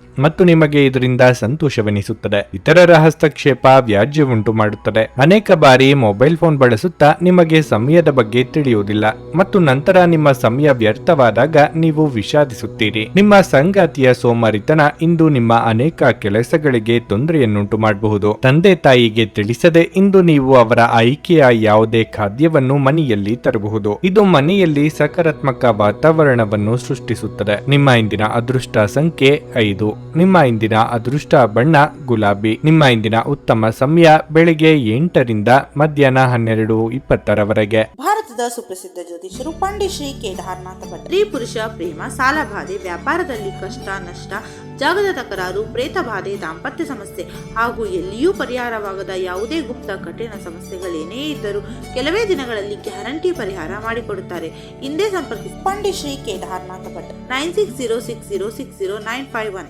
ಮತ್ತು ನಿಮಗೆ ಇದರಿಂದ ಸಂತೋಷವೆನಿಸುತ್ತದೆ. ಇತರರ ಹಸ್ತಕ್ಷೇಪ ವ್ಯಾಜ್ಯವುಂಟು ಮಾಡುತ್ತದೆ. ಅನೇಕ ಬಾರಿ ಮೊಬೈಲ್ ಫೋನ್ ಬಳಸುತ್ತಾ ನಿಮಗೆ ಸಮಯದ ಬಗ್ಗೆ ತಿಳಿಯುವುದಿಲ್ಲ ಮತ್ತು ನಂತರ ನಿಮ್ಮ ಸಮಯ ವ್ಯರ್ಥವಾದಾಗ ನೀವು ವಿಷಾದಿಸುತ್ತೀರಿ. ನಿಮ್ಮ ಸಂಗಾತಿಯ ಸೋಮಾರಿತನ ಇಂದು ನಿಮ್ಮ ಅನೇಕ ಕೆಲಸಗಳಿಗೆ ತೊಂದರೆಯನ್ನುಂಟು ಮಾಡಬಹುದು. ತಂದೆ ತಾಯಿಗೆ ತಿಳಿಸದೆ ಇಂದು ನೀವು ಅವರ ಆಯ್ಕೆಯ ಯಾವುದೇ ಖಾದ್ಯವನ್ನು ಮನೆಯಲ್ಲಿ ತರಬಹುದು. ಇದು ಮನೆಯಲ್ಲಿ ಸಕಾರಾತ್ಮಕ ವಾತಾವರಣವನ್ನು ಸೃಷ್ಟಿಸುತ್ತದೆ. ನಿಮ್ಮ ಇಂದಿನ ಅದೃಷ್ಟ ಸಂಖ್ಯೆ 5. ನಿಮ್ಮ ಇಂದಿನ ಅದೃಷ್ಟ ಬಣ್ಣ ಗುಲಾಬಿ. ನಿಮ್ಮ ಇಂದಿನ ಉತ್ತಮ ಸಮಯ ಬೆಳಿಗ್ಗೆ 8 ರಿಂದ ಮಧ್ಯಾಹ್ನ 12:20 ಭಾರತದ ಸುಪ್ರಸಿದ್ಧ ಜ್ಯೋತಿಷರು ಪಂಡಿತ್ ಶ್ರೀ ಕೇದಾರನಾಥ ಭಟ್. ಸ್ತ್ರೀ ಪುರುಷ ಪ್ರೇಮ, ಸಾಲಬಾಧೆ, ವ್ಯಾಪಾರದಲ್ಲಿ ಕಷ್ಟ ನಷ್ಟ, ಜಾಗದ ತಕರಾರು, ಪ್ರೇತ ಬಾಧೆ, ದಾಂಪತ್ಯ ಸಮಸ್ಯೆ ಹಾಗೂ ಎಲ್ಲಿಯೂ ಪರಿಹಾರವಾಗದ ಯಾವುದೇ ಗುಪ್ತ ಕಠಿಣ ಸಮಸ್ಯೆಗಳೇನೇ ಇದ್ದರೂ ಕೆಲವೇ ದಿನಗಳಲ್ಲಿ ಗ್ಯಾರಂಟಿ ಪರಿಹಾರ ಮಾಡಿಕೊಡುತ್ತಾರೆ. ಹಿಂದೆ ಸಂಪರ್ಕಿಸಿ ಪಂಡಿತ್ ಶ್ರೀ ಕೇದಾರನಾಥ ಭಟ್ 9606060951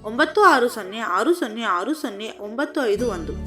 9606060951.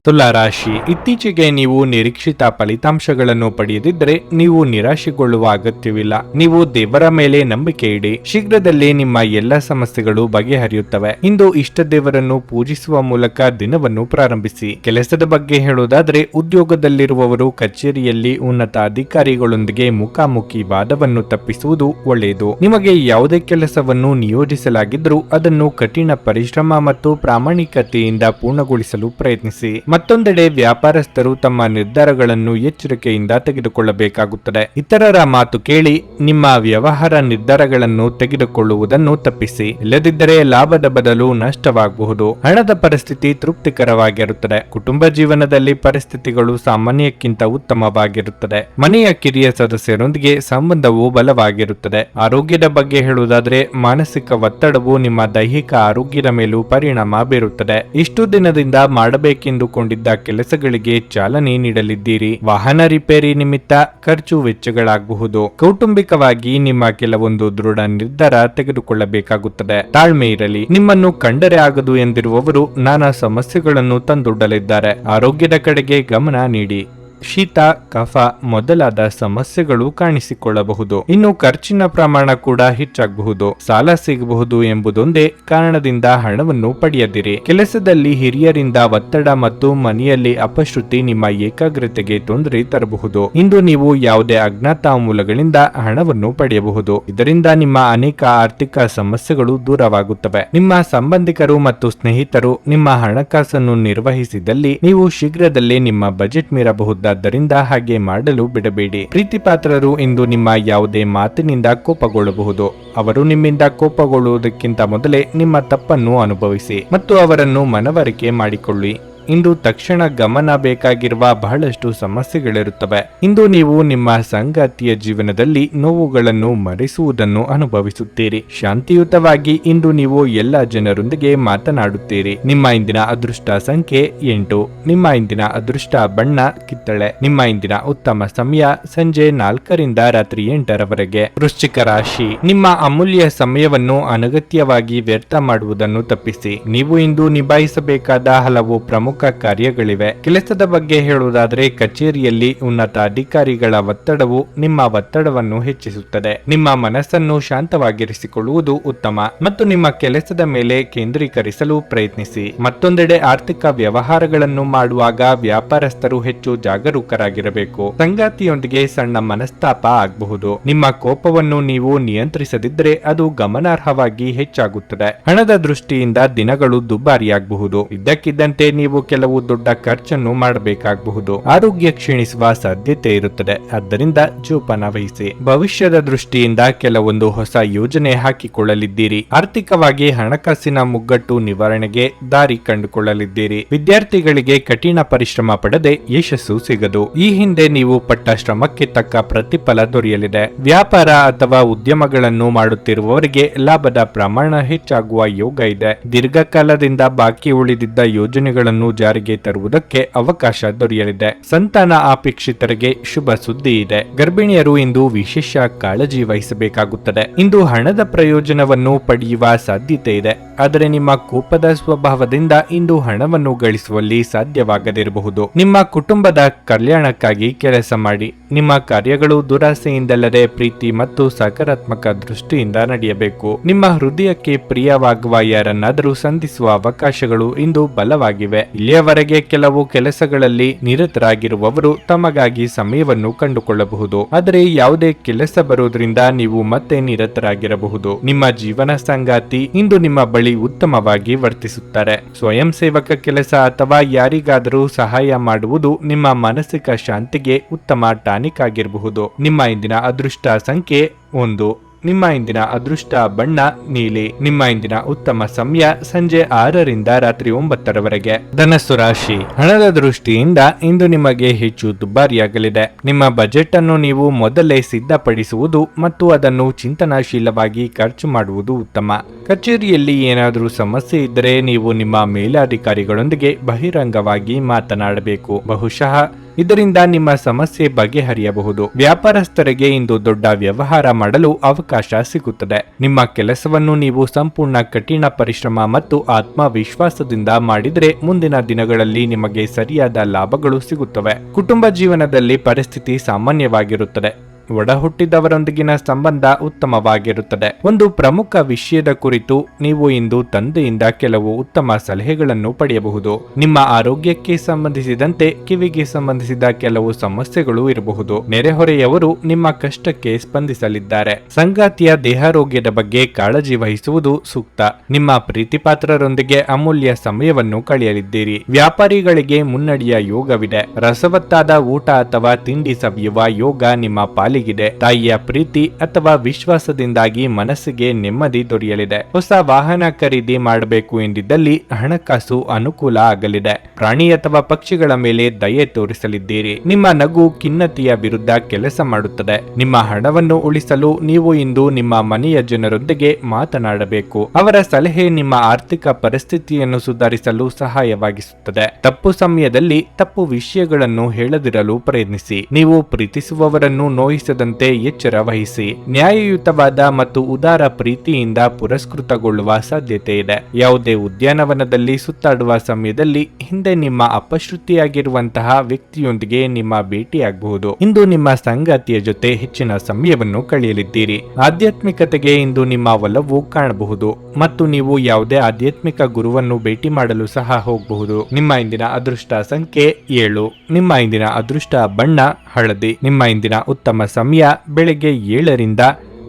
ತುಲಾ ರಾಶಿ. ಇತ್ತೀಚೆಗೆ ನೀವು ನಿರೀಕ್ಷಿತ ಫಲಿತಾಂಶಗಳನ್ನು ಪಡೆಯದಿದ್ದರೆ ನೀವು ನಿರಾಶೆಗೊಳ್ಳುವ ಅಗತ್ಯವಿಲ್ಲ. ನೀವು ದೇವರ ಮೇಲೆ ನಂಬಿಕೆ ಇಡಿ. ಶೀಘ್ರದಲ್ಲೇ ನಿಮ್ಮ ಎಲ್ಲ ಸಮಸ್ಯೆಗಳು ಬಗೆಹರಿಯುತ್ತವೆ. ಇಂದು ಇಷ್ಟ ದೇವರನ್ನು ಪೂಜಿಸುವ ಮೂಲಕ ದಿನವನ್ನು ಪ್ರಾರಂಭಿಸಿ. ಕೆಲಸದ ಬಗ್ಗೆ ಹೇಳುವುದಾದರೆ ಉದ್ಯೋಗದಲ್ಲಿರುವವರು ಕಚೇರಿಯಲ್ಲಿ ಉನ್ನತ ಅಧಿಕಾರಿಗಳೊಂದಿಗೆ ಮುಖಾಮುಖಿ ವಾದವನ್ನು ತಪ್ಪಿಸುವುದು ಒಳ್ಳೆಯದು. ನಿಮಗೆ ಯಾವುದೇ ಕೆಲಸವನ್ನು ನಿಯೋಜಿಸಲಾಗಿದ್ದರೂ ಅದನ್ನು ಕಠಿಣ ಪರಿಶ್ರಮ ಮತ್ತು ಪ್ರಾಮಾಣಿಕತೆಯಿಂದ ಪೂರ್ಣಗೊಳಿಸಲು ಪ್ರಯತ್ನಿಸಿ. ಮತ್ತೊಂದೆಡೆ ವ್ಯಾಪಾರಸ್ಥರು ತಮ್ಮ ನಿರ್ಧಾರಗಳನ್ನು ಎಚ್ಚರಿಕೆಯಿಂದ ತೆಗೆದುಕೊಳ್ಳಬೇಕಾಗುತ್ತದೆ. ಇತರರ ಮಾತು ಕೇಳಿ ನಿಮ್ಮ ವ್ಯವಹಾರ ನಿರ್ಧಾರಗಳನ್ನು ತೆಗೆದುಕೊಳ್ಳುವುದನ್ನು ತಪ್ಪಿಸಿ. ಇಲ್ಲದಿದ್ದರೆ ಲಾಭದ ಬದಲು ನಷ್ಟವಾಗಬಹುದು. ಹಣದ ಪರಿಸ್ಥಿತಿ ತೃಪ್ತಿಕರವಾಗಿರುತ್ತದೆ. ಕುಟುಂಬ ಜೀವನದಲ್ಲಿ ಪರಿಸ್ಥಿತಿಗಳು ಸಾಮಾನ್ಯಕ್ಕಿಂತ ಉತ್ತಮವಾಗಿರುತ್ತದೆ. ಮನೆಯ ಕಿರಿಯ ಸದಸ್ಯರೊಂದಿಗೆ ಸಂಬಂಧವು ಬಲವಾಗಿರುತ್ತದೆ. ಆರೋಗ್ಯದ ಬಗ್ಗೆ ಹೇಳುವುದಾದರೆ ಮಾನಸಿಕ ಒತ್ತಡವು ನಿಮ್ಮ ದೈಹಿಕ ಆರೋಗ್ಯದ ಮೇಲೂ ಪರಿಣಾಮ ಬೀರುತ್ತದೆ. ಇಷ್ಟು ದಿನದಿಂದ ಮಾಡಬೇಕೆಂದು ಕೊಂಡಿದ್ದ ಕೆಲಸಗಳಿಗೆ ಚಾಲನೆ ನೀಡಲಿದ್ದೀರಿ. ವಾಹನ ರಿಪೇರಿ ನಿಮಿತ್ತ ಖರ್ಚು ವೆಚ್ಚಗಳಾಗಬಹುದು. ಕೌಟುಂಬಿಕವಾಗಿ ನಿಮ್ಮ ಕೆಲವೊಂದು ದೃಢ ನಿರ್ಧಾರ ತೆಗೆದುಕೊಳ್ಳಬೇಕಾಗುತ್ತದೆ. ತಾಳ್ಮೆ ಇರಲಿ. ನಿಮ್ಮನ್ನು ಕಂಡರೆ ಆಗದು ಎಂದಿರುವವರು ನಾನಾ ಸಮಸ್ಯೆಗಳನ್ನು ತಂದೊಡ್ಡಲಿದ್ದಾರೆ. ಆರೋಗ್ಯದ ಕಡೆಗೆ ಗಮನ ನೀಡಿ. ಶೀತ, ಕಫ ಮೊದಲಾದ ಸಮಸ್ಯೆಗಳು ಕಾಣಿಸಿಕೊಳ್ಳಬಹುದು. ಇನ್ನು ಖರ್ಚಿನ ಪ್ರಮಾಣ ಕೂಡ ಹೆಚ್ಚಾಗಬಹುದು. ಸಾಲ ಸಿಗಬಹುದು ಎಂಬುದೊಂದೇ ಕಾರಣದಿಂದ ಹಣವನ್ನು ಪಡೆಯದಿರಿ. ಕೆಲಸದಲ್ಲಿ ಹಿರಿಯರಿಂದ ಒತ್ತಡ ಮತ್ತು ಮನೆಯಲ್ಲಿ ಅಪಶ್ರುತಿ ನಿಮ್ಮ ಏಕಾಗ್ರತೆಗೆ ತೊಂದರೆ ತರಬಹುದು. ಇಂದು ನೀವು ಯಾವುದೇ ಅಜ್ಞಾತ ಮೂಲಗಳಿಂದ ಹಣವನ್ನು ಪಡೆಯಬಹುದು. ಇದರಿಂದ ನಿಮ್ಮ ಅನೇಕ ಆರ್ಥಿಕ ಸಮಸ್ಯೆಗಳು ದೂರವಾಗುತ್ತವೆ. ನಿಮ್ಮ ಸಂಬಂಧಿಕರು ಮತ್ತು ಸ್ನೇಹಿತರು ನಿಮ್ಮ ಹಣಕಾಸನ್ನು ನಿರ್ವಹಿಸಿದಲ್ಲಿ ನೀವು ಶೀಘ್ರದಲ್ಲೇ ನಿಮ್ಮ ಬಜೆಟ್ ಮೀರಬಹುದು. ಆದ್ದರಿಂದ ಹಾಗೆ ಮಾಡಲು ಬಿಡಬೇಡಿ. ಪ್ರೀತಿಪಾತ್ರರು ಇಂದು ನಿಮ್ಮ ಯಾವುದೇ ಮಾತಿನಿಂದ ಕೋಪಗೊಳ್ಳಬಹುದು. ಅವರು ನಿಮ್ಮಿಂದ ಕೋಪಗೊಳ್ಳುವುದಕ್ಕಿಂತ ಮೊದಲೇ ನಿಮ್ಮ ತಪ್ಪನ್ನು ಅನುಭವಿಸಿ ಮತ್ತು ಅವರನ್ನು ಮನವರಿಕೆ ಮಾಡಿಕೊಳ್ಳಿ. ಇಂದು ತಕ್ಷಣ ಗಮನ ಬೇಕಾಗಿರುವ ಬಹಳಷ್ಟು ಸಮಸ್ಯೆಗಳಿರುತ್ತವೆ. ಇಂದು ನೀವು ನಿಮ್ಮ ಸಂಗಾತಿಯ ಜೀವನದಲ್ಲಿ ನೋವುಗಳನ್ನು ಮರೆಸುವುದನ್ನು ಅನುಭವಿಸುತ್ತೀರಿ. ಶಾಂತಿಯುತವಾಗಿ ಇಂದು ನೀವು ಎಲ್ಲ ಜನರೊಂದಿಗೆ ಮಾತನಾಡುತ್ತೀರಿ. ನಿಮ್ಮ ಇಂದಿನ ಅದೃಷ್ಟ ಸಂಖ್ಯೆ 8. ನಿಮ್ಮ ಇಂದಿನ ಅದೃಷ್ಟ ಬಣ್ಣ ಕಿತ್ತಳೆ. ನಿಮ್ಮ ಇಂದಿನ ಉತ್ತಮ ಸಮಯ ಸಂಜೆ 4 ರಿಂದ ರಾತ್ರಿ 8 ವೃಶ್ಚಿಕ ರಾಶಿ. ನಿಮ್ಮ ಅಮೂಲ್ಯ ಸಮಯವನ್ನು ಅನಗತ್ಯವಾಗಿ ವ್ಯರ್ಥ ಮಾಡುವುದನ್ನು ತಪ್ಪಿಸಿ. ನೀವು ಇಂದು ನಿಭಾಯಿಸಬೇಕಾದ ಹಲವು ಪ್ರಮುಖ ಕಾರ್ಯಗಳಿವೆ. ಕೆಲಸದ ಬಗ್ಗೆ ಹೇಳುವುದಾದರೆ ಕಚೇರಿಯಲ್ಲಿ ಉನ್ನತ ಅಧಿಕಾರಿಗಳ ಒತ್ತಡವು ನಿಮ್ಮ ಒತ್ತಡವನ್ನು ಹೆಚ್ಚಿಸುತ್ತದೆ. ನಿಮ್ಮ ಮನಸ್ಸನ್ನು ಶಾಂತವಾಗಿರಿಸಿಕೊಳ್ಳುವುದು ಉತ್ತಮ ಮತ್ತು ನಿಮ್ಮ ಕೆಲಸದ ಮೇಲೆ ಕೇಂದ್ರೀಕರಿಸಲು ಪ್ರಯತ್ನಿಸಿ. ಮತ್ತೊಂದೆಡೆ ಆರ್ಥಿಕ ವ್ಯವಹಾರಗಳನ್ನು ಮಾಡುವಾಗ ವ್ಯಾಪಾರಸ್ಥರು ಹೆಚ್ಚು ಜಾಗರೂಕರಾಗಿರಬೇಕು. ಸಂಗಾತಿಯೊಂದಿಗೆ ಸಣ್ಣ ಮನಸ್ತಾಪ ಆಗಬಹುದು. ನಿಮ್ಮ ಕೋಪವನ್ನು ನೀವು ನಿಯಂತ್ರಿಸದಿದ್ದರೆ ಅದು ಗಮನಾರ್ಹವಾಗಿ ಹೆಚ್ಚಾಗುತ್ತದೆ. ಹಣದ ದೃಷ್ಟಿಯಿಂದ ದಿನಗಳು ದುಬಾರಿಯಾಗಬಹುದು. ಇದ್ದಕ್ಕಿದ್ದಂತೆ ನೀವು ಕೆಲವು ದೊಡ್ಡ ಖರ್ಚನ್ನು ಮಾಡಬೇಕಾಗಬಹುದು. ಆರೋಗ್ಯ ಕ್ಷೀಣಿಸುವ ಸಾಧ್ಯತೆ ಇರುತ್ತದೆ. ಆದ್ದರಿಂದ ಜೋಪಾನ ವಹಿಸಿ. ಭವಿಷ್ಯದ ದೃಷ್ಟಿಯಿಂದ ಕೆಲವೊಂದು ಹೊಸ ಯೋಜನೆ ಹಾಕಿಕೊಳ್ಳಲಿದ್ದೀರಿ. ಆರ್ಥಿಕವಾಗಿ ಹಣಕಾಸಿನ ಮುಗ್ಗಟ್ಟು ನಿವಾರಣೆಗೆ ದಾರಿ ಕಂಡುಕೊಳ್ಳಲಿದ್ದೀರಿ. ವಿದ್ಯಾರ್ಥಿಗಳಿಗೆ ಕಠಿಣ ಪರಿಶ್ರಮ ಪಡದೆ ಯಶಸ್ಸು ಸಿಗದು. ಈ ಹಿಂದೆ ನೀವು ಪಟ್ಟ ಶ್ರಮಕ್ಕೆ ತಕ್ಕ ಪ್ರತಿಫಲ ದೊರೆಯಲಿದೆ. ವ್ಯಾಪಾರ ಅಥವಾ ಉದ್ಯಮಗಳನ್ನು ಮಾಡುತ್ತಿರುವವರಿಗೆ ಲಾಭದ ಪ್ರಮಾಣ ಹೆಚ್ಚಾಗುವ ಯೋಗ ಇದೆ. ದೀರ್ಘಕಾಲದಿಂದ ಬಾಕಿ ಉಳಿದಿದ್ದ ಯೋಜನೆಗಳನ್ನು ಜಾರಿಗೆ ತರುವುದಕ್ಕೆ ಅವಕಾಶ ದೊರೆಯಲಿದೆ. ಸಂತಾನ ಅಪೇಕ್ಷಿತರಿಗೆ ಶುಭ ಸುದ್ದಿ ಇದೆ. ಗರ್ಭಿಣಿಯರು ಇಂದು ವಿಶೇಷ ಕಾಳಜಿ ವಹಿಸಬೇಕಾಗುತ್ತದೆ. ಇಂದು ಹಣದ ಪ್ರಯೋಜನವನ್ನು ಪಡೆಯುವ ಸಾಧ್ಯತೆ ಇದೆ. ಆದರೆ ನಿಮ್ಮ ಕೋಪದ ಸ್ವಭಾವದಿಂದ ಇಂದು ಹಣವನ್ನು ಗಳಿಸುವಲ್ಲಿ ಸಾಧ್ಯವಾಗದಿರಬಹುದು. ನಿಮ್ಮ ಕುಟುಂಬದ ಕಲ್ಯಾಣಕ್ಕಾಗಿ ಕೆಲಸ ಮಾಡಿ. ನಿಮ್ಮ ಕಾರ್ಯಗಳು ದುರಾಸೆಯಿಂದಲ್ಲದೆ ಪ್ರೀತಿ ಮತ್ತು ಸಕಾರಾತ್ಮಕ ದೃಷ್ಟಿಯಿಂದ ನಡೆಯಬೇಕು. ನಿಮ್ಮ ಹೃದಯಕ್ಕೆ ಪ್ರಿಯವಾಗುವ ಯಾರನ್ನಾದರೂ ಸಂಧಿಸುವ ಅವಕಾಶಗಳು ಇಂದು ಬಲವಾಗಿವೆ. ಇಲ್ಲಿಯವರೆಗೆ ಕೆಲವು ಕೆಲಸಗಳಲ್ಲಿ ನಿರತರಾಗಿರುವವರು ತಮಗಾಗಿ ಸಮಯವನ್ನು ಕಂಡುಕೊಳ್ಳಬಹುದು. ಆದರೆ ಯಾವುದೇ ಕೆಲಸ ಬರುವುದರಿಂದ ನೀವು ಮತ್ತೆ ನಿರತರಾಗಿರಬಹುದು. ನಿಮ್ಮ ಜೀವನ ಸಂಗಾತಿ ಇಂದು ನಿಮ್ಮ ಬಳಿ ಉತ್ತಮವಾಗಿ ವರ್ತಿಸುತ್ತಾರೆ. ಸ್ವಯಂ ಸೇವಕ ಕೆಲಸ ಅಥವಾ ಯಾರಿಗಾದರೂ ಸಹಾಯ ಮಾಡುವುದು ನಿಮ್ಮ ಮಾನಸಿಕ ಶಾಂತಿಗೆ ಉತ್ತಮ ಟಾನಿಕ್ ಆಗಿರಬಹುದು. ನಿಮ್ಮ ಇಂದಿನ ಅದೃಷ್ಟ ಸಂಖ್ಯೆ 1. ನಿಮ್ಮ ಇಂದಿನ ಅದೃಷ್ಟ ಬಣ್ಣ ನೀಲಿ. ನಿಮ್ಮ ಇಂದಿನ ಉತ್ತಮ ಸಮಯ ಸಂಜೆ 6 ರಿಂದ ರಾತ್ರಿ 9 ರವರೆಗೆ. ಧನಸ್ಸು ರಾಶಿ. ಹಣದ ದೃಷ್ಟಿಯಿಂದ ಇಂದು ನಿಮಗೆ ಹೆಚ್ಚು ದುಬಾರಿಯಾಗಲಿದೆ. ನಿಮ್ಮ ಬಜೆಟ್ ಅನ್ನು ನೀವು ಮೊದಲೇ ಸಿದ್ಧಪಡಿಸುವುದು ಮತ್ತು ಅದನ್ನು ಚಿಂತನಾಶೀಲವಾಗಿ ಖರ್ಚು ಮಾಡುವುದು ಉತ್ತಮ. ಕಚೇರಿಯಲ್ಲಿ ಏನಾದರೂ ಸಮಸ್ಯೆ ಇದ್ದರೆ ನೀವು ನಿಮ್ಮ ಮೇಲಾಧಿಕಾರಿಗಳೊಂದಿಗೆ ಬಹಿರಂಗವಾಗಿ ಮಾತನಾಡಬೇಕು. ಬಹುಶಃ ಇದರಿಂದ ನಿಮ್ಮ ಸಮಸ್ಯೆ ಬಗೆಹರಿಯಬಹುದು. ವ್ಯಾಪಾರಸ್ಥರಿಗೆ ಇಂದು ದೊಡ್ಡ ವ್ಯವಹಾರ ಮಾಡಲು ಅವಕಾಶ ಸಿಗುತ್ತದೆ. ನಿಮ್ಮ ಕೆಲಸವನ್ನು ನೀವು ಸಂಪೂರ್ಣ ಕಠಿಣ ಪರಿಶ್ರಮ ಮತ್ತು ಆತ್ಮವಿಶ್ವಾಸದಿಂದ ಮಾಡಿದರೆ ಮುಂದಿನ ದಿನಗಳಲ್ಲಿ ನಿಮಗೆ ಸರಿಯಾದ ಲಾಭಗಳು ಸಿಗುತ್ತವೆ. ಕುಟುಂಬ ಜೀವನದಲ್ಲಿ ಪರಿಸ್ಥಿತಿ ಸಾಮಾನ್ಯವಾಗಿರುತ್ತದೆ. ಒಡ ಹುಟ್ಟಿದವರೊಂದಿಗಿನ ಸಂಬಂಧ ಉತ್ತಮವಾಗಿರುತ್ತದೆ. ಒಂದು ಪ್ರಮುಖ ವಿಷಯದ ಕುರಿತು ನೀವು ಇಂದು ತಂದೆಯಿಂದ ಕೆಲವು ಉತ್ತಮ ಸಲಹೆಗಳನ್ನು ಪಡೆಯಬಹುದು. ನಿಮ್ಮ ಆರೋಗ್ಯಕ್ಕೆ ಸಂಬಂಧಿಸಿದಂತೆ ಕಿವಿಗೆ ಸಂಬಂಧಿಸಿದ ಕೆಲವು ಸಮಸ್ಯೆಗಳು ಇರಬಹುದು. ನೆರೆಹೊರೆಯವರು ನಿಮ್ಮ ಕಷ್ಟಕ್ಕೆ ಸ್ಪಂದಿಸಲಿದ್ದಾರೆ. ಸಂಗಾತಿಯ ದೇಹಾರೋಗ್ಯದ ಬಗ್ಗೆ ಕಾಳಜಿ ವಹಿಸುವುದು ಸೂಕ್ತ. ನಿಮ್ಮ ಪ್ರೀತಿಪಾತ್ರರೊಂದಿಗೆ ಅಮೂಲ್ಯ ಸಮಯವನ್ನು ಕಳೆಯಲಿದ್ದೀರಿ. ವ್ಯಾಪಾರಿಗಳಿಗೆ ಮುನ್ನಡೆಯ ಯೋಗವಿದೆ. ರಸವತ್ತಾದ ಊಟ ಅಥವಾ ತಿಂಡಿ ಸವಿಯುವ ಯೋಗ ನಿಮ್ಮ ಪಾಲಿಗಿದೆ. ತಾಯಿಯ ಪ್ರೀತಿ ಅಥವಾ ವಿಶ್ವಾಸದಿಂದಾಗಿ ಮನಸ್ಸಿಗೆ ನೆಮ್ಮದಿ ದೊರೆಯಲಿದೆ. ಹೊಸ ವಾಹನ ಖರೀದಿ ಮಾಡಬೇಕು ಎಂದಿದ್ದಲ್ಲಿ ಹಣಕಾಸು ಅನುಕೂಲ ಆಗಲಿದೆ. ಪ್ರಾಣಿ ಅಥವಾ ಪಕ್ಷಿಗಳ ಮೇಲೆ ದಯೆ ತೋರಿಸಲಿದ್ದೀರಿ. ನಿಮ್ಮ ನಗು ಖಿನ್ನತೆಯ ವಿರುದ್ಧ ಕೆಲಸ ಮಾಡುತ್ತದೆ. ನಿಮ್ಮ ಹಣವನ್ನು ಉಳಿಸಲು ನೀವು ಇಂದು ನಿಮ್ಮ ಮನೆಯ ಜನರೊಂದಿಗೆ ಮಾತನಾಡಬೇಕು. ಅವರ ಸಲಹೆ ನಿಮ್ಮ ಆರ್ಥಿಕ ಪರಿಸ್ಥಿತಿಯನ್ನು ಸುಧಾರಿಸಲು ಸಹಾಯವಾಗಿಸುತ್ತದೆ. ತಪ್ಪು ಸಮಯದಲ್ಲಿ ತಪ್ಪು ವಿಷಯಗಳನ್ನು ಹೇಳದಿರಲು ಪ್ರಯತ್ನಿಸಿ. ನೀವು ಪ್ರೀತಿಸುವವರನ್ನು ನೋಯಿಸದಂತೆ ಎಚ್ಚರ ವಹಿಸಿ. ನ್ಯಾಯಯುತವಾದ ಮತ್ತು ಉದಾರ ಪ್ರೀತಿಯಿಂದ ಪುರಸ್ಕೃತಗೊಳ್ಳುವ ಸಾಧ್ಯತೆ ಇದೆ. ಯಾವುದೇ ಉದ್ಯಾನವನದಲ್ಲಿ ಸುತ್ತಾಡುವ ಸಮಯದಲ್ಲಿ ಹಿಂದೆ ನಿಮ್ಮ ಅಪಶ್ರುತಿಯಾಗಿರುವಂತಹ ವ್ಯಕ್ತಿಯೊಂದಿಗೆ ನಿಮ್ಮ ಭೇಟಿಯಾಗಬಹುದು. ಇಂದು ನಿಮ್ಮ ಸಂಗಾತಿಯ ಜೊತೆ ಹೆಚ್ಚಿನ ಸಮಯವನ್ನು ಕಳೆಯಲಿದ್ದೀರಿ. ಆಧ್ಯಾತ್ಮಿಕತೆಗೆ ಇಂದು ನಿಮ್ಮ ಒಲವು ಕಾಣಬಹುದು ಮತ್ತು ನೀವು ಯಾವುದೇ ಆಧ್ಯಾತ್ಮಿಕ ಗುರುವನ್ನು ಭೇಟಿ ಮಾಡಲು ಸಹ ಹೋಗಬಹುದು. ನಿಮ್ಮ ಇಂದಿನ ಅದೃಷ್ಟ ಸಂಖ್ಯೆ 7. ನಿಮ್ಮ ಇಂದಿನ ಅದೃಷ್ಟ ಬಣ್ಣ ಹಳದಿ. ನಿಮ್ಮ ಇಂದಿನ ಉತ್ತಮ ಸಮಯ ಬೆಳಗ್ಗೆ 7 ರಿಂದ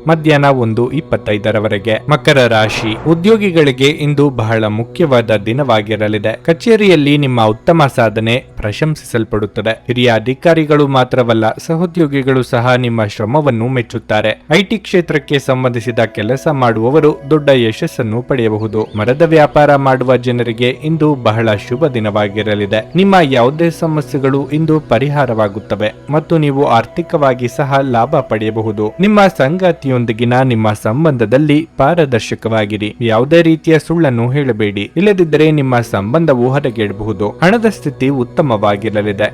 ಮಧ್ಯಾಹ್ನ 1:25 ರವರೆಗೆ. ಮಕರ ರಾಶಿ. ಉದ್ಯೋಗಿಗಳಿಗೆ ಇಂದು ಬಹಳ ಮುಖ್ಯವಾದ ದಿನವಾಗಿರಲಿದೆ. ಕಚೇರಿಯಲ್ಲಿ ನಿಮ್ಮ ಉತ್ತಮ ಸಾಧನೆ ಪ್ರಶಂಸಿಸಲ್ಪಡುತ್ತದೆ. ಹಿರಿಯ ಅಧಿಕಾರಿಗಳು ಮಾತ್ರವಲ್ಲ, ಸಹೋದ್ಯೋಗಿಗಳು ಸಹ ನಿಮ್ಮ ಶ್ರಮವನ್ನು ಮೆಚ್ಚುತ್ತಾರೆ. ಐಟಿ ಕ್ಷೇತ್ರಕ್ಕೆ ಸಂಬಂಧಿಸಿದ ಕೆಲಸ ಮಾಡುವವರು ದೊಡ್ಡ ಯಶಸ್ಸನ್ನು ಪಡೆಯಬಹುದು. ಮರದ ವ್ಯಾಪಾರ ಮಾಡುವ ಜನರಿಗೆ ಇಂದು ಬಹಳ ಶುಭ ದಿನವಾಗಿರಲಿದೆ. ನಿಮ್ಮ ಯಾವುದೇ ಸಮಸ್ಯೆಗಳು ಇಂದು ಪರಿಹಾರವಾಗುತ್ತವೆ ಮತ್ತು ನೀವು ಆರ್ಥಿಕವಾಗಿ ಸಹ ಲಾಭ ಪಡೆಯಬಹುದು. ನಿಮ್ಮ ಸಂಗಾತಿಯೊಂದಿಗಿನ ನಿಮ್ಮ ಸಂಬಂಧದಲ್ಲಿ ಪಾರದರ್ಶಕವಾಗಿರಿ. ಯಾವುದೇ ರೀತಿಯ ಸುಳ್ಳನ್ನು ಹೇಳಬೇಡಿ, ಇಲ್ಲದಿದ್ದರೆ ನಿಮ್ಮ ಸಂಬಂಧವು ಹದಗೆಡಬಹುದು. ಹಣದ ಸ್ಥಿತಿ ಉತ್ತಮವಾಗಿರಲಿದೆ.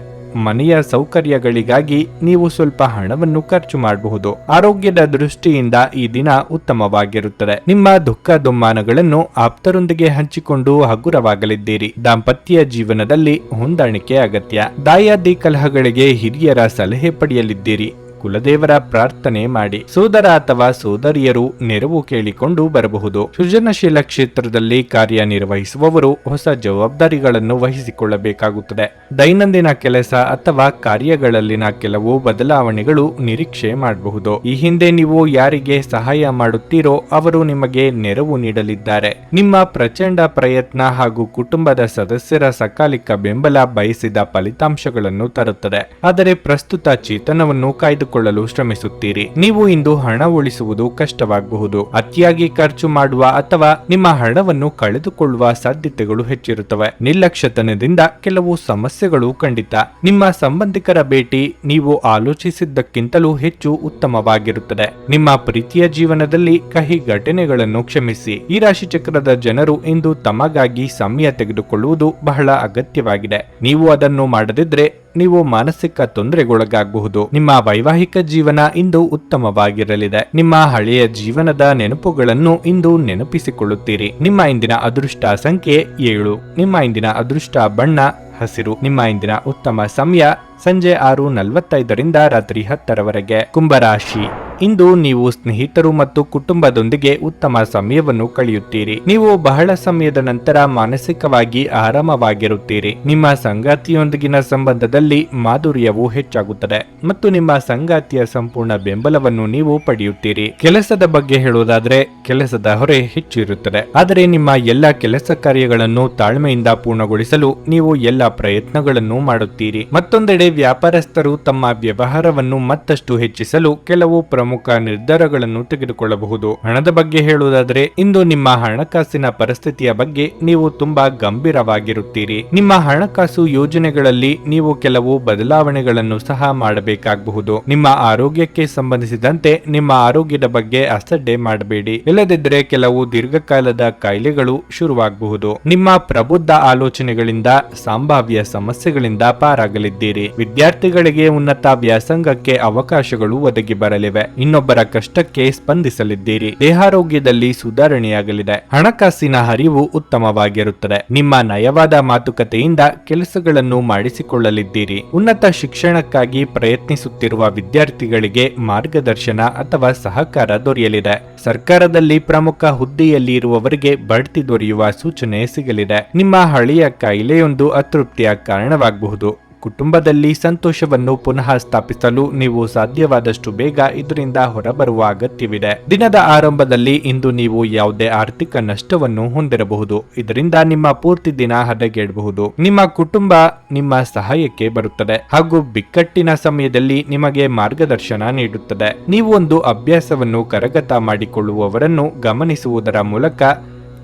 ಮನೆಯ ಸೌಕರ್ಯಗಳಿಗಾಗಿ ನೀವು ಸ್ವಲ್ಪ ಹಣವನ್ನು ಖರ್ಚು ಮಾಡಬಹುದು. ಆರೋಗ್ಯದ ದೃಷ್ಟಿಯಿಂದ ಈ ದಿನ ಉತ್ತಮವಾಗಿರುತ್ತದೆ. ನಿಮ್ಮ ದುಃಖ ದುಮ್ಮಾನಗಳನ್ನು ಆಪ್ತರೊಂದಿಗೆ ಹಂಚಿಕೊಂಡು ಹಗುರವಾಗಲಿದ್ದೀರಿ. ದಾಂಪತ್ಯ ಜೀವನದಲ್ಲಿ ಹೊಂದಾಣಿಕೆ ಅಗತ್ಯ. ದಾಯಾದಿ ಕಲಹಗಳಿಗೆ ಹಿರಿಯರ ಸಲಹೆ ಪಡೆಯಲಿದ್ದೀರಿ. ಕುಲದೇವರ ಪ್ರಾರ್ಥನೆ ಮಾಡಿ. ಸೋದರ ಅಥವಾ ಸೋದರಿಯರು ನೆರವು ಕೇಳಿಕೊಂಡು ಬರಬಹುದು. ಸೃಜನಶೀಲ ಕ್ಷೇತ್ರದಲ್ಲಿ ಕಾರ್ಯನಿರ್ವಹಿಸುವವರು ಹೊಸ ಜವಾಬ್ದಾರಿಗಳನ್ನು ವಹಿಸಿಕೊಳ್ಳಬೇಕಾಗುತ್ತದೆ. ದೈನಂದಿನ ಕೆಲಸ ಅಥವಾ ಕಾರ್ಯಗಳಲ್ಲಿನ ಕೆಲವು ಬದಲಾವಣೆಗಳು ನಿರೀಕ್ಷೆ ಮಾಡಬಹುದು. ಈ ಹಿಂದೆ ನೀವು ಯಾರಿಗೆ ಸಹಾಯ ಮಾಡುತ್ತೀರೋ ಅವರು ನಿಮಗೆ ನೆರವು ನೀಡಲಿದ್ದಾರೆ. ನಿಮ್ಮ ಪ್ರಚಂಡ ಪ್ರಯತ್ನ ಹಾಗೂ ಕುಟುಂಬದ ಸದಸ್ಯರ ಸಕಾಲಿಕ ಬೆಂಬಲ ಬಯಸಿದ ಫಲಿತಾಂಶಗಳನ್ನು ತರುತ್ತದೆ. ಆದರೆ ಪ್ರಸ್ತುತ ಚೇತನವನ್ನು ಕಾಯ್ದುಕೊಳ್ಳಲು ಶ್ರಮಿಸುತ್ತೀರಿ. ನೀವು ಇಂದು ಹಣ ಉಳಿಸುವುದು ಕಷ್ಟವಾಗಬಹುದು. ಅತಿಯಾಗಿ ಖರ್ಚು ಮಾಡುವ ಅಥವಾ ನಿಮ್ಮ ಹಣವನ್ನು ಕಳೆದುಕೊಳ್ಳುವ ಸಾಧ್ಯತೆಗಳು ಹೆಚ್ಚಿರುತ್ತವೆ. ನಿರ್ಲಕ್ಷ್ಯತನದಿಂದ ಕೆಲವು ಸಮಸ್ಯೆಗಳು ಖಂಡಿತ. ನಿಮ್ಮ ಸಂಬಂಧಿಕರ ಭೇಟಿ ನೀವು ಆಲೋಚಿಸಿದ್ದಕ್ಕಿಂತಲೂ ಹೆಚ್ಚು ಉತ್ತಮವಾಗಿರುತ್ತದೆ. ನಿಮ್ಮ ಪ್ರೀತಿಯ ಜೀವನದಲ್ಲಿ ಕಹಿ ಘಟನೆಗಳನ್ನು ಕ್ಷಮಿಸಿ. ಈ ರಾಶಿ ಚಕ್ರದ ಜನರು ಇಂದು ತಮಗಾಗಿ ಸಮಯ ತೆಗೆದುಕೊಳ್ಳುವುದು ಬಹಳ ಅಗತ್ಯವಾಗಿದೆ. ನೀವು ಅದನ್ನು ಮಾಡದಿದ್ರೆ ನೀವು ಮಾನಸಿಕ ತೊಂದರೆಗೊಳಗಾಗಬಹುದು. ನಿಮ್ಮ ವೈವಾಹಿಕ ಜೀವನ ಇಂದು ಉತ್ತಮವಾಗಿರಲಿದೆ. ನಿಮ್ಮ ಹಳೆಯ ಜೀವನದ ನೆನಪುಗಳನ್ನು ಇಂದು ನೆನಪಿಸಿಕೊಳ್ಳುತ್ತೀರಿ. ನಿಮ್ಮ ಇಂದಿನ ಅದೃಷ್ಟ ಸಂಖ್ಯೆ 7. ನಿಮ್ಮ ಇಂದಿನ ಅದೃಷ್ಟ ಬಣ್ಣ ಹಸಿರು. ನಿಮ್ಮ ಇಂದಿನ ಉತ್ತಮ ಸಮಯ ಸಂಜೆ 6:45ರಿಂದ ರಾತ್ರಿ 10ರವರೆಗೆ. ಕುಂಭರಾಶಿ, ಇಂದು ನೀವು ಸ್ನೇಹಿತರು ಮತ್ತು ಕುಟುಂಬದೊಂದಿಗೆ ಉತ್ತಮ ಸಮಯವನ್ನು ಕಳೆಯುತ್ತೀರಿ. ನೀವು ಬಹಳ ಸಮಯದ ನಂತರ ಮಾನಸಿಕವಾಗಿ ಆರಾಮವಾಗಿರುತ್ತೀರಿ. ನಿಮ್ಮ ಸಂಗಾತಿಯೊಂದಿಗಿನ ಸಂಬಂಧದಲ್ಲಿ ಮಾಧುರ್ಯವು ಹೆಚ್ಚಾಗುತ್ತದೆ ಮತ್ತು ನಿಮ್ಮ ಸಂಗಾತಿಯ ಸಂಪೂರ್ಣ ಬೆಂಬಲವನ್ನು ನೀವು ಪಡೆಯುತ್ತೀರಿ. ಕೆಲಸದ ಬಗ್ಗೆ ಹೇಳುವುದಾದರೆ ಕೆಲಸದ ಹೊರೆ ಹೆಚ್ಚು ಇರುತ್ತದೆ, ಆದರೆ ನಿಮ್ಮ ಎಲ್ಲ ಕೆಲಸ ಕಾರ್ಯಗಳನ್ನು ತಾಳ್ಮೆಯಿಂದ ಪೂರ್ಣಗೊಳಿಸಲು ನೀವು ಎಲ್ಲ ಪ್ರಯತ್ನಗಳನ್ನು ಮಾಡುತ್ತೀರಿ. ಮತ್ತೊಂದೆಡೆ ವ್ಯಾಪಾರಸ್ಥರು ತಮ್ಮ ವ್ಯವಹಾರವನ್ನು ಮತ್ತಷ್ಟು ಹೆಚ್ಚಿಸಲು ಕೆಲವು ಪ್ರಮುಖ ನಿರ್ಧಾರಗಳನ್ನು ತೆಗೆದುಕೊಳ್ಳಬಹುದು. ಹಣದ ಬಗ್ಗೆ ಹೇಳುವುದಾದರೆ ಇಂದು ನಿಮ್ಮ ಹಣಕಾಸಿನ ಪರಿಸ್ಥಿತಿಯ ಬಗ್ಗೆ ನೀವು ತುಂಬಾ ಗಂಭೀರವಾಗಿರುತ್ತೀರಿ. ನಿಮ್ಮ ಹಣಕಾಸು ಯೋಜನೆಗಳಲ್ಲಿ ನೀವು ಕೆಲವು ಬದಲಾವಣೆಗಳನ್ನು ಸಹ ಮಾಡಬೇಕಾಗಬಹುದು. ನಿಮ್ಮ ಆರೋಗ್ಯಕ್ಕೆ ಸಂಬಂಧಿಸಿದಂತೆ ನಿಮ್ಮ ಆರೋಗ್ಯದ ಬಗ್ಗೆ ಅಸಡ್ಡೆ ಮಾಡಬೇಡಿ, ಇಲ್ಲದಿದ್ದರೆ ಕೆಲವು ದೀರ್ಘಕಾಲದ ಕಾಯಿಲೆಗಳು ಶುರುವಾಗಬಹುದು. ನಿಮ್ಮ ಪ್ರಬುದ್ಧ ಆಲೋಚನೆಗಳಿಂದ ಸಂಭಾವ್ಯ ಸಮಸ್ಯೆಗಳಿಂದ ಪಾರಾಗಲಿದ್ದೀರಿ. ವಿದ್ಯಾರ್ಥಿಗಳಿಗೆ ಉನ್ನತ ವ್ಯಾಸಂಗಕ್ಕೆ ಅವಕಾಶಗಳು ಒದಗಿ ಬರಲಿವೆ. ಇನ್ನೊಬ್ಬರ ಕಷ್ಟಕ್ಕೆ ಸ್ಪಂದಿಸಲಿದ್ದೀರಿ. ದೇಹಾರೋಗ್ಯದಲ್ಲಿ ಸುಧಾರಣೆಯಾಗಲಿದೆ. ಹಣಕಾಸಿನ ಹರಿವು ಉತ್ತಮವಾಗಿರುತ್ತದೆ. ನಿಮ್ಮ ನಯವಾದ ಮಾತುಕತೆಯಿಂದ ಕೆಲಸಗಳನ್ನು ಮಾಡಿಸಿಕೊಳ್ಳಲಿದ್ದೀರಿ. ಉನ್ನತ ಶಿಕ್ಷಣಕ್ಕಾಗಿ ಪ್ರಯತ್ನಿಸುತ್ತಿರುವ ವಿದ್ಯಾರ್ಥಿಗಳಿಗೆ ಮಾರ್ಗದರ್ಶನ ಅಥವಾ ಸಹಕಾರ ದೊರೆಯಲಿದೆ. ಸರ್ಕಾರದಲ್ಲಿ ಪ್ರಮುಖ ಹುದ್ದೆಯಲ್ಲಿ ಇರುವವರಿಗೆ ಬಡ್ತಿ ದೊರೆಯುವ ಸೂಚನೆ ಸಿಗಲಿದೆ. ನಿಮ್ಮ ಹಳೆಯ ಕಾಯಿಲೆಯೊಂದು ಅತೃಪ್ತಿಯ ಕಾರಣವಾಗಬಹುದು. ಕುಟುಂಬದಲ್ಲಿ ಸಂತೋಷವನ್ನು ಪುನಃ ಸ್ಥಾಪಿಸಲು ನೀವು ಸಾಧ್ಯವಾದಷ್ಟು ಬೇಗ ಇದರಿಂದ ಹೊರಬರುವ ಅಗತ್ಯವಿದೆ. ದಿನದ ಆರಂಭದಲ್ಲಿ ಇಂದು ನೀವು ಯಾವುದೇ ಆರ್ಥಿಕ ನಷ್ಟವನ್ನು ಹೊಂದಿರಬಹುದು. ಇದರಿಂದ ನಿಮ್ಮ ಪೂರ್ತಿ ದಿನ ಹದಗೆಡಬಹುದು. ನಿಮ್ಮ ಕುಟುಂಬ ನಿಮ್ಮ ಸಹಾಯಕ್ಕೆ ಬರುತ್ತದೆ ಹಾಗೂ ಬಿಕ್ಕಟ್ಟಿನ ಸಮಯದಲ್ಲಿ ನಿಮಗೆ ಮಾರ್ಗದರ್ಶನ ನೀಡುತ್ತದೆ. ನೀವು ಒಂದು ಅಭ್ಯಾಸವನ್ನು ಕರಗತ ಮಾಡಿಕೊಳ್ಳುವವರನ್ನು ಗಮನಿಸುವುದರ ಮೂಲಕ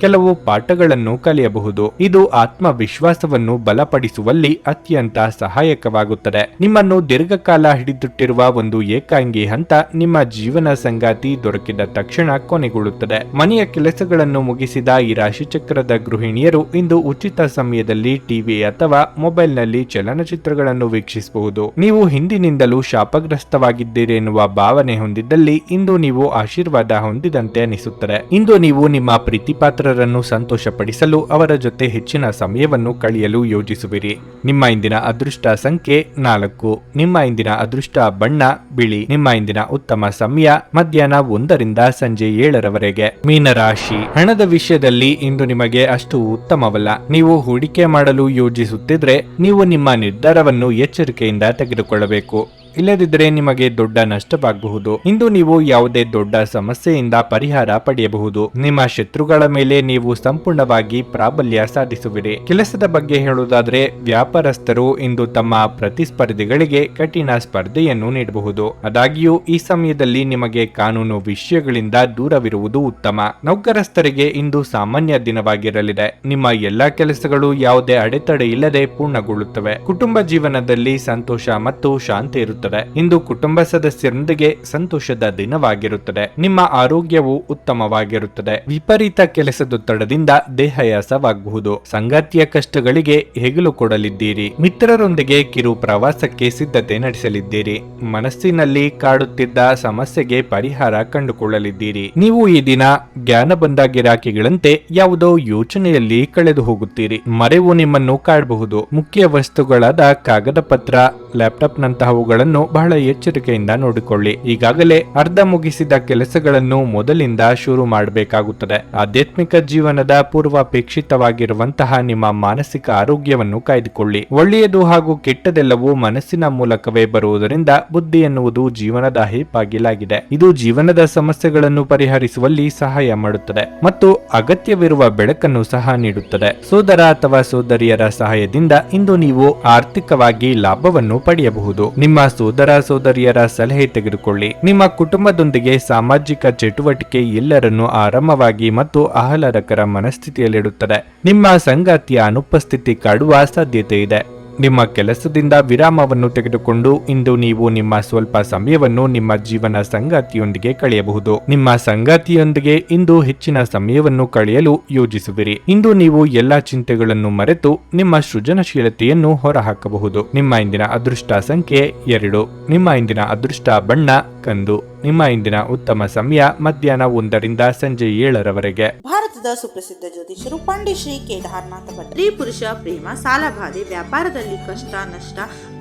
ಕೆಲವು ಪಾಠಗಳನ್ನು ಕಲಿಯಬಹುದು. ಇದು ಆತ್ಮವಿಶ್ವಾಸವನ್ನು ಬಲಪಡಿಸುವಲ್ಲಿ ಅತ್ಯಂತ ಸಹಾಯಕವಾಗುತ್ತದೆ. ನಿಮ್ಮನ್ನು ದೀರ್ಘಕಾಲ ಹಿಡಿದಿಟ್ಟಿರುವ ಒಂದು ಏಕಾಂಗಿ ಹಂತ ನಿಮ್ಮ ಜೀವನ ಸಂಗಾತಿ ದೊರಕಿದ ತಕ್ಷಣ ಕೊನೆಗೊಳ್ಳುತ್ತದೆ. ಮನೆಯ ಕೆಲಸಗಳನ್ನು ಮುಗಿಸಿದ ಈ ರಾಶಿಚಕ್ರದ ಗೃಹಿಣಿಯರು ಇಂದು ಉಚಿತ ಸಮಯದಲ್ಲಿ ಟಿವಿ ಅಥವಾ ಮೊಬೈಲ್ನಲ್ಲಿ ಚಲನಚಿತ್ರಗಳನ್ನು ವೀಕ್ಷಿಸಬಹುದು. ನೀವು ಹಿಂದಿನಿಂದಲೂ ಶಾಪಗ್ರಸ್ತವಾಗಿದ್ದೀರಿ ಎನ್ನುವ ಭಾವನೆ ಹೊಂದಿದ್ದಲ್ಲಿ ಇಂದು ನೀವು ಆಶೀರ್ವಾದ ಹೊಂದಿದಂತೆ ಅನಿಸುತ್ತದೆ. ಇಂದು ನೀವು ನಿಮ್ಮ ಪ್ರೀತಿಪಾತ್ರ ಸಂತೋಷಪಡಿಸಲು ಅವರ ಜೊತೆ ಹೆಚ್ಚಿನ ಸಮಯವನ್ನು ಕಳೆಯಲು ಯೋಜಿಸುವಿರಿ. ನಿಮ್ಮ ಇಂದಿನ ಅದೃಷ್ಟ ಸಂಖ್ಯೆ 4. ನಿಮ್ಮ ಇಂದಿನ ಅದೃಷ್ಟ ಬಣ್ಣ ಬಿಳಿ. ನಿಮ್ಮ ಇಂದಿನ ಉತ್ತಮ ಸಮಯ ಮಧ್ಯಾಹ್ನ 1ರಿಂದ ಸಂಜೆ 7ರವರೆಗೆ. ಮೀನರಾಶಿ, ಹಣದ ವಿಷಯದಲ್ಲಿ ಇಂದು ನಿಮಗೆ ಅಷ್ಟು ಉತ್ತಮವಲ್ಲ. ನೀವು ಹೂಡಿಕೆ ಮಾಡಲು ಯೋಜಿಸುತ್ತಿದ್ರೆ ನೀವು ನಿಮ್ಮ ನಿರ್ಧಾರವನ್ನು ಎಚ್ಚರಿಕೆಯಿಂದ ತೆಗೆದುಕೊಳ್ಳಬೇಕು, ಇಲ್ಲದಿದ್ದರೆ ನಿಮಗೆ ದೊಡ್ಡ ನಷ್ಟವಾಗಬಹುದು. ಇಂದು ನೀವು ಯಾವುದೇ ದೊಡ್ಡ ಸಮಸ್ಯೆಯಿಂದ ಪರಿಹಾರ ಪಡೆಯಬಹುದು. ನಿಮ್ಮ ಶತ್ರುಗಳ ಮೇಲೆ ನೀವು ಸಂಪೂರ್ಣವಾಗಿ ಪ್ರಾಬಲ್ಯ ಸಾಧಿಸುವಿರಿ. ಕೆಲಸದ ಬಗ್ಗೆ ಹೇಳುವುದಾದರೆ ವ್ಯಾಪಾರಸ್ಥರು ಇಂದು ತಮ್ಮ ಪ್ರತಿಸ್ಪರ್ಧಿಗಳಿಗೆ ಕಠಿಣ ಸ್ಪರ್ಧೆಯನ್ನು ನೀಡಬಹುದು. ಆದಾಗ್ಯೂ ಈ ಸಮಯದಲ್ಲಿ ನಿಮಗೆ ಕಾನೂನು ವಿಷಯಗಳಿಂದ ದೂರವಿರುವುದು ಉತ್ತಮ. ನೌಕರಸ್ಥರಿಗೆ ಇಂದು ಸಾಮಾನ್ಯ ದಿನವಾಗಿರಲಿದೆ. ನಿಮ್ಮ ಎಲ್ಲಾ ಕೆಲಸಗಳು ಯಾವುದೇ ಅಡೆತಡೆ ಇಲ್ಲದೆ ಪೂರ್ಣಗೊಳ್ಳುತ್ತವೆ. ಕುಟುಂಬ ಜೀವನದಲ್ಲಿ ಸಂತೋಷ ಮತ್ತು ಶಾಂತಿ ಇರುತ್ತದೆ. ಇಂದು ಕುಟುಂಬ ಸದಸ್ಯರೊಂದಿಗೆ ಸಂತೋಷದ ದಿನವಾಗಿರುತ್ತದೆ. ನಿಮ್ಮ ಆರೋಗ್ಯವು ಉತ್ತಮವಾಗಿರುತ್ತದೆ. ವಿಪರೀತ ಕೆಲಸದೊತ್ತಡದಿಂದ ದೇಹಾಯಾಸವಾಗಬಹುದು. ಸಂಗಾತಿಯ ಕಷ್ಟಗಳಿಗೆ ಹೆಗಲು ಕೊಡಲಿದ್ದೀರಿ. ಮಿತ್ರರೊಂದಿಗೆ ಕಿರು ಪ್ರವಾಸಕ್ಕೆ ಸಿದ್ಧತೆ ನಡೆಸಲಿದ್ದೀರಿ. ಮನಸ್ಸಿನಲ್ಲಿ ಕಾಡುತ್ತಿದ್ದ ಸಮಸ್ಯೆಗೆ ಪರಿಹಾರ ಕಂಡುಕೊಳ್ಳಲಿದ್ದೀರಿ. ನೀವು ಈ ದಿನ ಜ್ಞಾನ ಬಂದ ಗಿರಾಕಿಗಳಂತೆ ಯಾವುದೋ ಯೋಚನೆಯಲ್ಲಿ ಕಳೆದು ಹೋಗುತ್ತೀರಿ. ಮರೆವು ನಿಮ್ಮನ್ನು ಕಾಡಬಹುದು. ಮುಖ್ಯ ವಸ್ತುಗಳಾದ ಕಾಗದ ಪತ್ರ, ಲ್ಯಾಪ್ಟಾಪ್ ನಂತಹವುಗಳನ್ನು ಬಹಳ ಎಚ್ಚರಿಕೆಯಿಂದ ನೋಡಿಕೊಳ್ಳಿ. ಈಗಾಗಲೇ ಅರ್ಧ ಮುಗಿಸಿದ ಕೆಲಸಗಳನ್ನು ಮೊದಲಿಂದ ಶುರು ಮಾಡಬೇಕಾಗುತ್ತದೆ. ಆಧ್ಯಾತ್ಮಿಕ ಜೀವನದ ಪೂರ್ವಾಪೇಕ್ಷಿತವಾಗಿರುವಂತಹ ನಿಮ್ಮ ಮಾನಸಿಕ ಆರೋಗ್ಯವನ್ನು ಕಾಯ್ದುಕೊಳ್ಳಿ. ಒಳ್ಳೆಯದು ಹಾಗೂ ಕೆಟ್ಟದೆಲ್ಲವೂ ಮನಸ್ಸಿನ ಮೂಲಕವೇ ಬರುವುದರಿಂದ ಬುದ್ಧಿ ಎನ್ನುವುದು ಜೀವನದ ಹೆಬ್ಬಾಗಿಲಾಗಿದೆ. ಇದು ಜೀವನದ ಸಮಸ್ಯೆಗಳನ್ನು ಪರಿಹರಿಸುವಲ್ಲಿ ಸಹಾಯ ಮಾಡುತ್ತದೆ ಮತ್ತು ಅಗತ್ಯವಿರುವ ಬೆಳಕನ್ನು ಸಹ ನೀಡುತ್ತದೆ. ಸೋದರ ಅಥವಾ ಸೋದರಿಯರ ಸಹಾಯದಿಂದ ಇಂದು ನೀವು ಆರ್ಥಿಕವಾಗಿ ಲಾಭವನ್ನು ಪಡೆಯಬಹುದು. ನಿಮ್ಮ ಸೋದರ ಸೋದರಿಯರ ಸಲಹೆ ತೆಗೆದುಕೊಳ್ಳಿ. ನಿಮ್ಮ ಕುಟುಂಬದೊಂದಿಗೆ ಸಾಮಾಜಿಕ ಚಟುವಟಿಕೆ ಎಲ್ಲರನ್ನೂ ಆರಾಮವಾಗಿ ಮತ್ತು ಆಹ್ಲಾದಕರ ಮನಸ್ಥಿತಿಯಲ್ಲಿಡುತ್ತದೆ. ನಿಮ್ಮ ಸಂಗಾತಿಯ ಅನುಪಸ್ಥಿತಿ ಕಾಡುವ ಸಾಧ್ಯತೆ ಇದೆ. ನಿಮ್ಮ ಕೆಲಸದಿಂದ ವಿರಾಮವನ್ನು ತೆಗೆದುಕೊಂಡು ಇಂದು ನೀವು ನಿಮ್ಮ ಸ್ವಲ್ಪ ಸಮಯವನ್ನು ನಿಮ್ಮ ಜೀವನ ಸಂಗಾತಿಯೊಂದಿಗೆ ಕಳೆಯಬಹುದು. ನಿಮ್ಮ ಸಂಗಾತಿಯೊಂದಿಗೆ ಇಂದು ಹೆಚ್ಚಿನ ಸಮಯವನ್ನು ಕಳೆಯಲು ಯೋಜಿಸುವಿರಿ. ಇಂದು ನೀವು ಎಲ್ಲಾ ಚಿಂತೆಗಳನ್ನು ಮರೆತು ನಿಮ್ಮ ಸೃಜನಶೀಲತೆಯನ್ನು ಹೊರಹಾಕಬಹುದು. ನಿಮ್ಮ ಇಂದಿನ ಅದೃಷ್ಟ ಸಂಖ್ಯೆ 2. ನಿಮ್ಮ ಇಂದಿನ ಅದೃಷ್ಟ ಬಣ್ಣ ಕಂದು. ನಿಮ್ಮ ಇಂದಿನ ಉತ್ತಮ ಸಮಯ ಮಧ್ಯಾಹ್ನ 1 ರಿಂದ ಸಂಜೆ 7ರವರೆಗೆ. ಭಾರತದ ಸುಪ್ರಸಿದ್ಧ ಜ್ಯೋತಿಷರು ಪಂಡಿತ್ ಶ್ರೀ ಕೇದಾರನಾಥ ಭಟ್. ಸ್ತ್ರೀ ಪುರುಷ ಪ್ರೇಮ, ಸಾಲಬಾಧೆ, ವ್ಯಾಪಾರದಲ್ಲಿ ಕಷ್ಟ ನಷ್ಟ,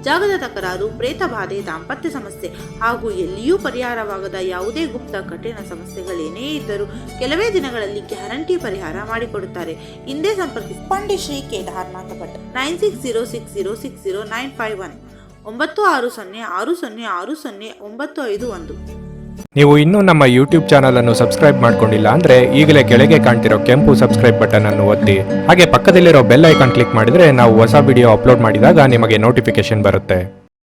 ಜಾಗದ ತಕರಾರು, ಪ್ರೇತ ಬಾಧೆ, ದಾಂಪತ್ಯ ಸಮಸ್ಯೆ ಹಾಗೂ ಎಲ್ಲಿಯೂ ಪರಿಹಾರವಾಗದ ಯಾವುದೇ ಗುಪ್ತ ಕಠಿಣ ಸಮಸ್ಯೆಗಳೇನೇ ಇದ್ದರೂ ಕೆಲವೇ ದಿನಗಳಲ್ಲಿ ಗ್ಯಾರಂಟಿ ಪರಿಹಾರ ಮಾಡಿಕೊಡುತ್ತಾರೆ. ಹಿಂದೆ ಸಂಪರ್ಕಿಸಿ ಪಂಡಿತ್ ಶ್ರೀ ಕೇದಾರನಾಥ ಭಟ್ 9606060951 9606060951. ನೀವು ಇನ್ನೂ ನಮ್ಮ ಯೂಟ್ಯೂಬ್ ಚಾನಲ್ ಅನ್ನು ಸಬ್ಸ್ಕ್ರೈಬ್ ಮಾಡ್ಕೊಂಡಿಲ್ಲ ಅಂದ್ರೆ ಈಗಲೇ ಕೆಳಗೆ ಕಾಣ್ತಿರೋ ಕೆಂಪು ಸಬ್ಸ್ಕ್ರೈಬ್ ಬಟನ್ ಅನ್ನು ಒತ್ತಿ. ಹಾಗೆ ಪಕ್ಕದಲ್ಲಿರೋ ಬೆಲ್ ಐಕಾನ್ ಕ್ಲಿಕ್ ಮಾಡಿದ್ರೆ ನಾವು ಹೊಸ ವಿಡಿಯೋ ಅಪ್ಲೋಡ್ ಮಾಡಿದಾಗ ನಿಮಗೆ ನೋಟಿಫಿಕೇಶನ್ ಬರುತ್ತೆ.